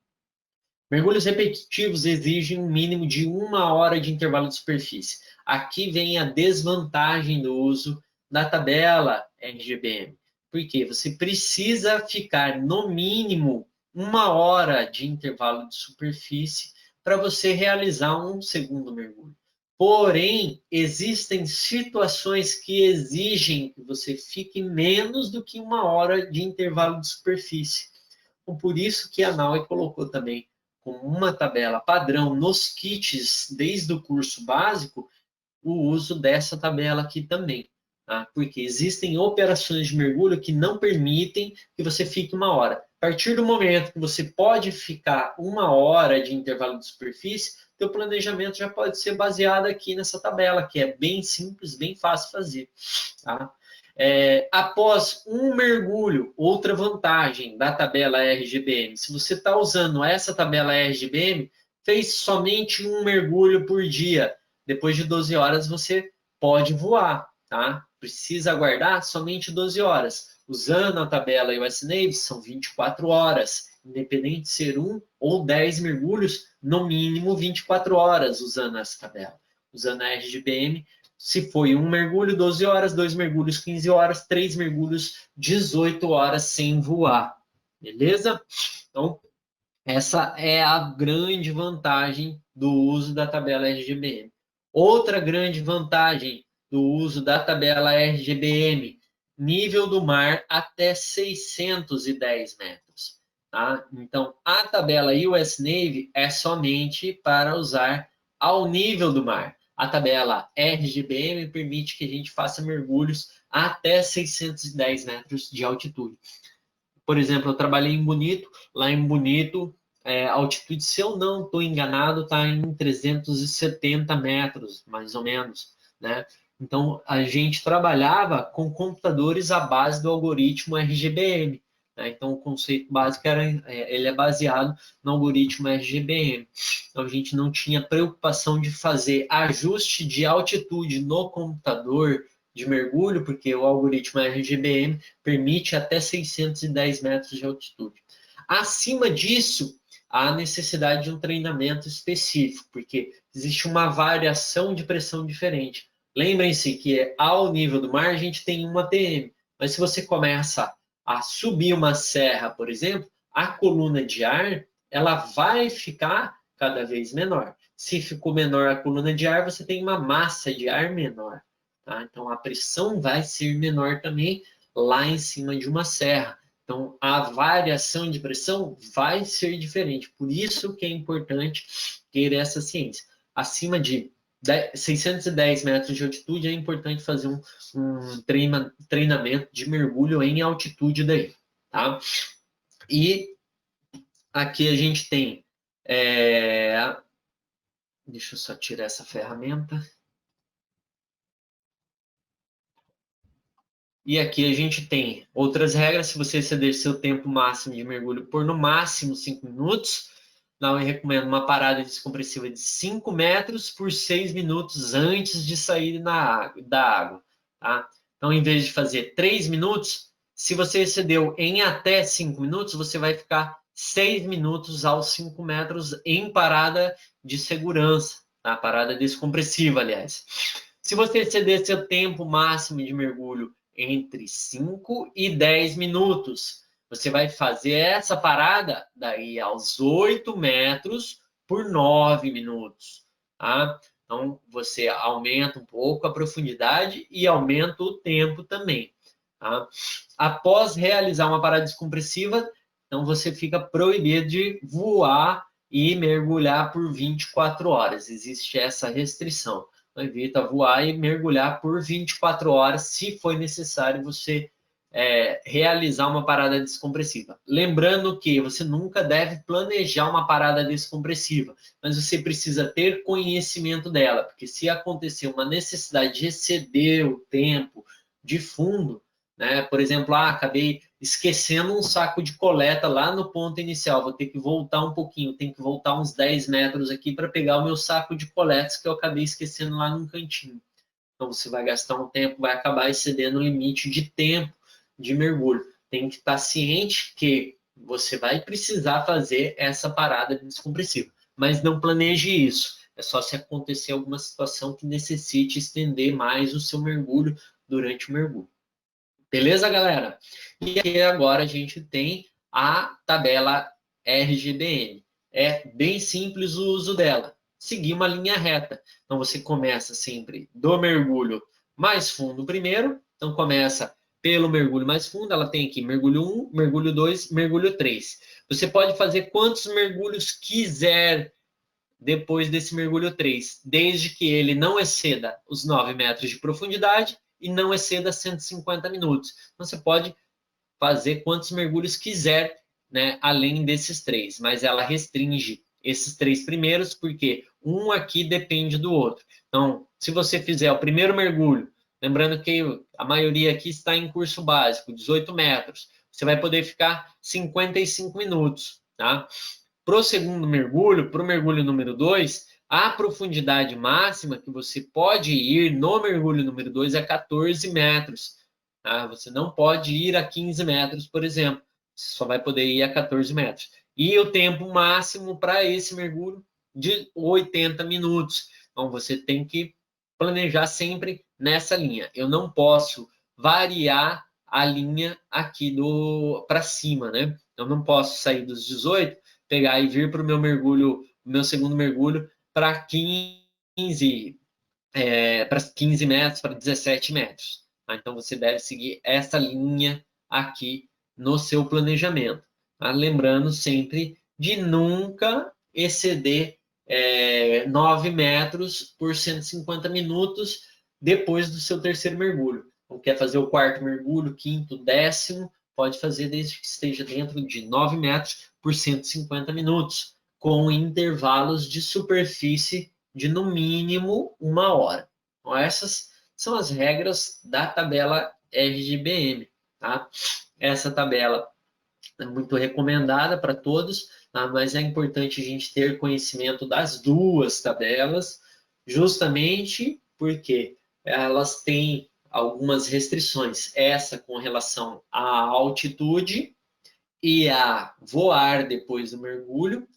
Mergulhos repetitivos exigem um mínimo de 1 hora de intervalo de superfície. Aqui vem a desvantagem do uso da tabela RGBM. Porque você precisa ficar no mínimo 1 hora de intervalo de superfície para você realizar um segundo mergulho. Porém, existem situações que exigem que você fique menos do que 1 hora de intervalo de superfície. Então, por isso que a NAUI colocou também como uma tabela padrão nos kits, desde o curso básico, o uso dessa tabela aqui também. Tá? Porque existem operações de mergulho que não permitem que você fique 1 hora. A partir do momento que você pode ficar 1 hora de intervalo de superfície, seu planejamento já pode ser baseado aqui nessa tabela, que é bem simples, bem fácil de fazer. Tá? Após um mergulho, outra vantagem da tabela RGBM, se você está usando essa tabela RGBM, fez somente um mergulho por dia, depois de 12 horas você pode voar, tá? Precisa aguardar somente 12 horas. Usando a tabela US Navy, são 24 horas, independente de ser 1 ou 10 mergulhos, no mínimo 24 horas usando essa tabela. Usando a RGBM, se foi um mergulho, 12 horas, 2 mergulhos, 15 horas, 3 mergulhos, 18 horas sem voar. Beleza? Então, essa é a grande vantagem do uso da tabela RGBM. Outra grande vantagem do uso da tabela RGBM, nível do mar até 610 metros. Tá? Então, a tabela US Navy é somente para usar ao nível do mar. A tabela RGBM permite que a gente faça mergulhos até 610 metros de altitude. Por exemplo, eu trabalhei em Bonito, lá em Bonito, a altitude, se eu não estou enganado, está em 370 metros, mais ou menos, né? Então, a gente trabalhava com computadores à base do algoritmo RGBM. Né? Então, o conceito básico ele é baseado no algoritmo RGBM. Então, a gente não tinha preocupação de fazer ajuste de altitude no computador de mergulho, porque o algoritmo RGBM permite até 610 metros de altitude. Acima disso, há necessidade de um treinamento específico, porque existe uma variação de pressão diferente. Lembrem-se que ao nível do mar a gente tem uma ATM, mas se você começa a subir uma serra, por exemplo, a coluna de ar ela vai ficar cada vez menor. Se ficou menor a coluna de ar, você tem uma massa de ar menor. Tá? Então, a pressão vai ser menor também lá em cima de uma serra. Então, a variação de pressão vai ser diferente. Por isso que é importante ter essa ciência. Acima de 610 metros de altitude, é importante fazer um treinamento de mergulho em altitude daí. Tá? E aqui a gente tem... Deixa eu só tirar essa ferramenta. E aqui a gente tem outras regras. Se você exceder seu tempo máximo de mergulho por no máximo 5 minutos, não recomendo uma parada descompressiva de 5 metros por 6 minutos antes de sair da água. Tá? Então, em vez de fazer 3 minutos, se você excedeu em até 5 minutos, você vai ficar 6 minutos aos 5 metros em parada de segurança. Tá? Parada descompressiva, aliás. Se você exceder seu tempo máximo de mergulho entre 5 e 10 minutos. Você vai fazer essa parada daí aos 8 metros por 9 minutos. Tá? Então, você aumenta um pouco a profundidade e aumenta o tempo também. Tá? Após realizar uma parada descompressiva, então você fica proibido de voar e mergulhar por 24 horas. Existe essa restrição. Então, evita voar e mergulhar por 24 horas, se for necessário você realizar uma parada descompressiva. Lembrando que você nunca deve planejar uma parada descompressiva, mas você precisa ter conhecimento dela, porque se acontecer uma necessidade de exceder o tempo de fundo, né? Por exemplo, acabei esquecendo um saco de coleta lá no ponto inicial, vou ter que voltar um pouquinho, tenho que voltar uns 10 metros aqui para pegar o meu saco de coletas que eu acabei esquecendo lá num cantinho. Então, você vai gastar um tempo, vai acabar excedendo o limite de tempo de mergulho. Tem que estar ciente que você vai precisar fazer essa parada descompressiva, mas não planeje isso. É só se acontecer alguma situação que necessite estender mais o seu mergulho durante o mergulho. Beleza, galera? E aqui agora a gente tem a tabela RGBM. É bem simples o uso dela. Seguir uma linha reta. Então, você começa sempre do mergulho mais fundo primeiro. Então, começa pelo mergulho mais fundo. Ela tem aqui mergulho 1, mergulho 2, mergulho 3. Você pode fazer quantos mergulhos quiser depois desse mergulho 3, desde que ele não exceda os 9 metros de profundidade e não exceda 150 minutos. Então, você pode fazer quantos mergulhos quiser, né, além desses 3, mas ela restringe esses 3 primeiros, porque um aqui depende do outro. Então, se você fizer o primeiro mergulho, lembrando que a maioria aqui está em curso básico, 18 metros, você vai poder ficar 55 minutos, tá? Para o segundo mergulho, para o mergulho número 2, a profundidade máxima que você pode ir no mergulho número 2 é 14 metros. Tá? Você não pode ir a 15 metros, por exemplo. Você só vai poder ir a 14 metros. E o tempo máximo para esse mergulho de 80 minutos. Então, você tem que planejar sempre nessa linha. Eu não posso variar a linha aqui para cima, né? Eu não posso sair dos 18, pegar e vir para o meu mergulho, meu segundo mergulho, para 15 metros, para 17 metros. Tá? Então, você deve seguir essa linha aqui no seu planejamento. Tá? Lembrando sempre de nunca exceder 9 metros por 150 minutos depois do seu terceiro mergulho. Então, quer fazer o quarto mergulho, quinto, décimo, pode fazer desde que esteja dentro de 9 metros por 150 minutos, com intervalos de superfície de no mínimo 1 hora. Então, essas são as regras da tabela RGBM. Tá? Essa tabela é muito recomendada para todos, tá? Mas é importante a gente ter conhecimento das duas tabelas, justamente porque elas têm algumas restrições. Essa com relação à altitude e a voar depois do mergulho,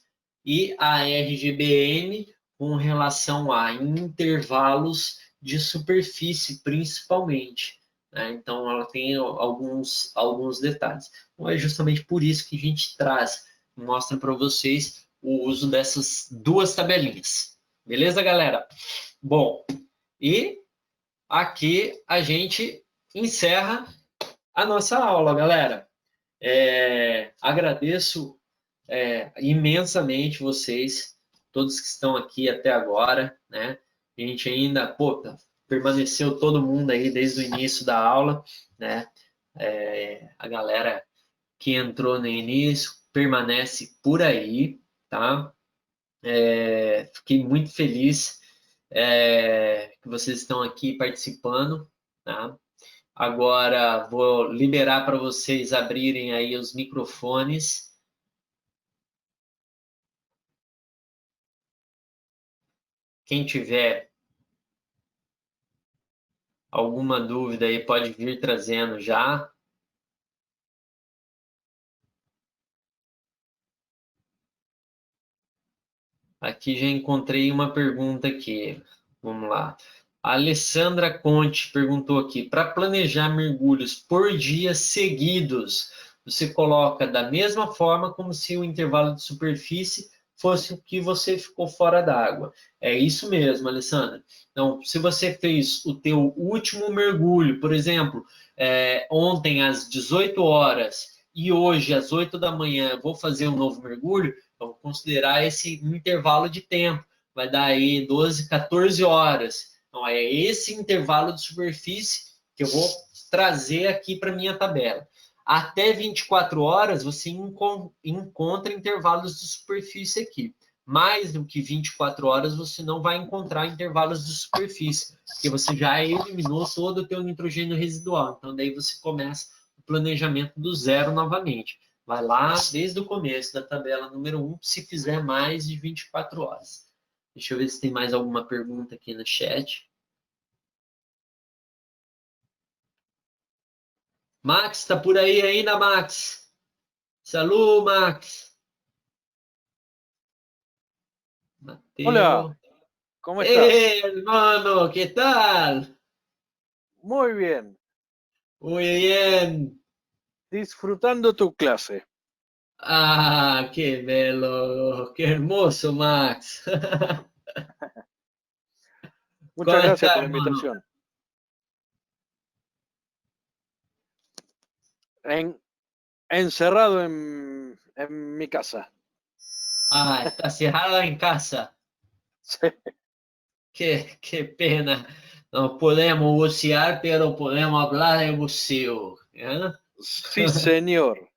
e a RGBM com relação a intervalos de superfície, principalmente. Né? Então, ela tem alguns detalhes. Então, é justamente por isso que a gente mostra para vocês o uso dessas duas tabelinhas. Beleza, galera? Bom, e aqui a gente encerra a nossa aula, galera. Agradeço imensamente vocês, todos que estão aqui até agora, né? A gente ainda, permaneceu todo mundo aí desde o início da aula, né? A galera que entrou no início permanece por aí, tá? Fiquei muito feliz que vocês estão aqui participando, tá? Agora vou liberar para vocês abrirem aí os microfones. Quem tiver alguma dúvida aí pode vir trazendo já. Aqui já encontrei uma pergunta aqui. Vamos lá. A Alessandra Conte perguntou aqui: para planejar mergulhos por dias seguidos, você coloca da mesma forma como se o intervalo de superfície fosse o que você ficou fora d'água. É isso mesmo, Alessandra. Então, se você fez o teu último mergulho, por exemplo, ontem às 18 horas e hoje às 8 da manhã, vou fazer um novo mergulho, eu vou considerar esse intervalo de tempo. Vai dar aí 12, 14 horas. Então, é esse intervalo de superfície que eu vou trazer aqui para minha tabela. Até 24 horas, você encontra intervalos de superfície aqui. Mais do que 24 horas, você não vai encontrar intervalos de superfície, porque você já eliminou todo o teu nitrogênio residual. Então, daí você começa o planejamento do zero novamente. Vai lá desde o começo da tabela número 1, se fizer mais de 24 horas. Deixa eu ver se tem mais alguma pergunta aqui no chat. Max, está por aí ainda, Max? Salud, Max. Mateo. Hola, ¿cómo estás? Hermano, ¿qué tal? Muy bien, Muy bien. disfrutando tu clase. Ah, qué bello, qué hermoso, Max. Muchas ¿Cómo gracias está, por la hermano? invitación. Encerrado en mi casa. Ah, está cerrado en casa. Sí, Qué pena. No podemos bucear, pero podemos hablar de buceo. ¿Eh? sí, señor.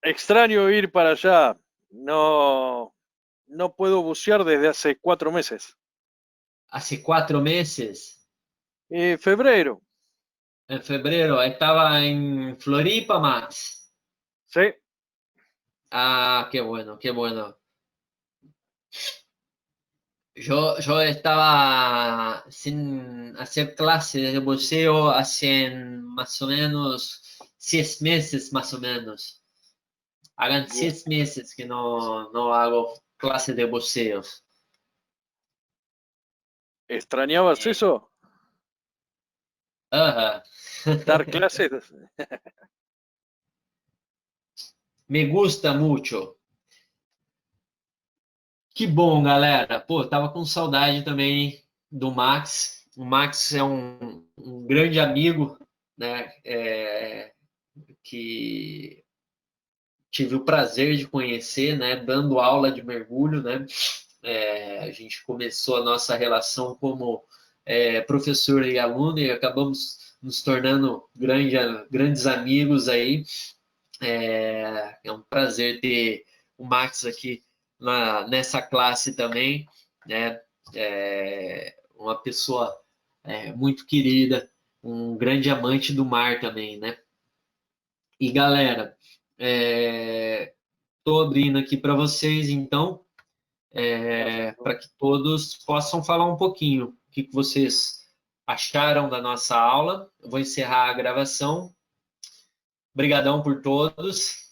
Extraño ir para allá. No puedo bucear desde hace 4 meses. Hace 4 meses, Febrero, en febrero, estaba en Floripa, Max. sí. Ah, qué bueno, qué bueno. Yo estaba sin hacer clases de buceo hace más o menos 6 meses, más o menos. Hagan 6 meses que no hago clases de buceos. ¿Extrañabas eso? Aham. ¿Dar clases? Me gusta muito. Que bom, galera. Pô, tava com saudade também do Max. O Max é um grande amigo, né? Que tive o prazer de conhecer, né? Dando aula de mergulho, né? A gente começou a nossa relação como professor e aluno e acabamos nos tornando grandes amigos aí. É um prazer ter o Max aqui nessa classe também, né? Uma pessoa muito querida, um grande amante do mar também, né? E galera, estou abrindo aqui para vocês, então, para que todos possam falar um pouquinho o que vocês acharam da nossa aula. Eu vou encerrar a gravação. Obrigadão por todos.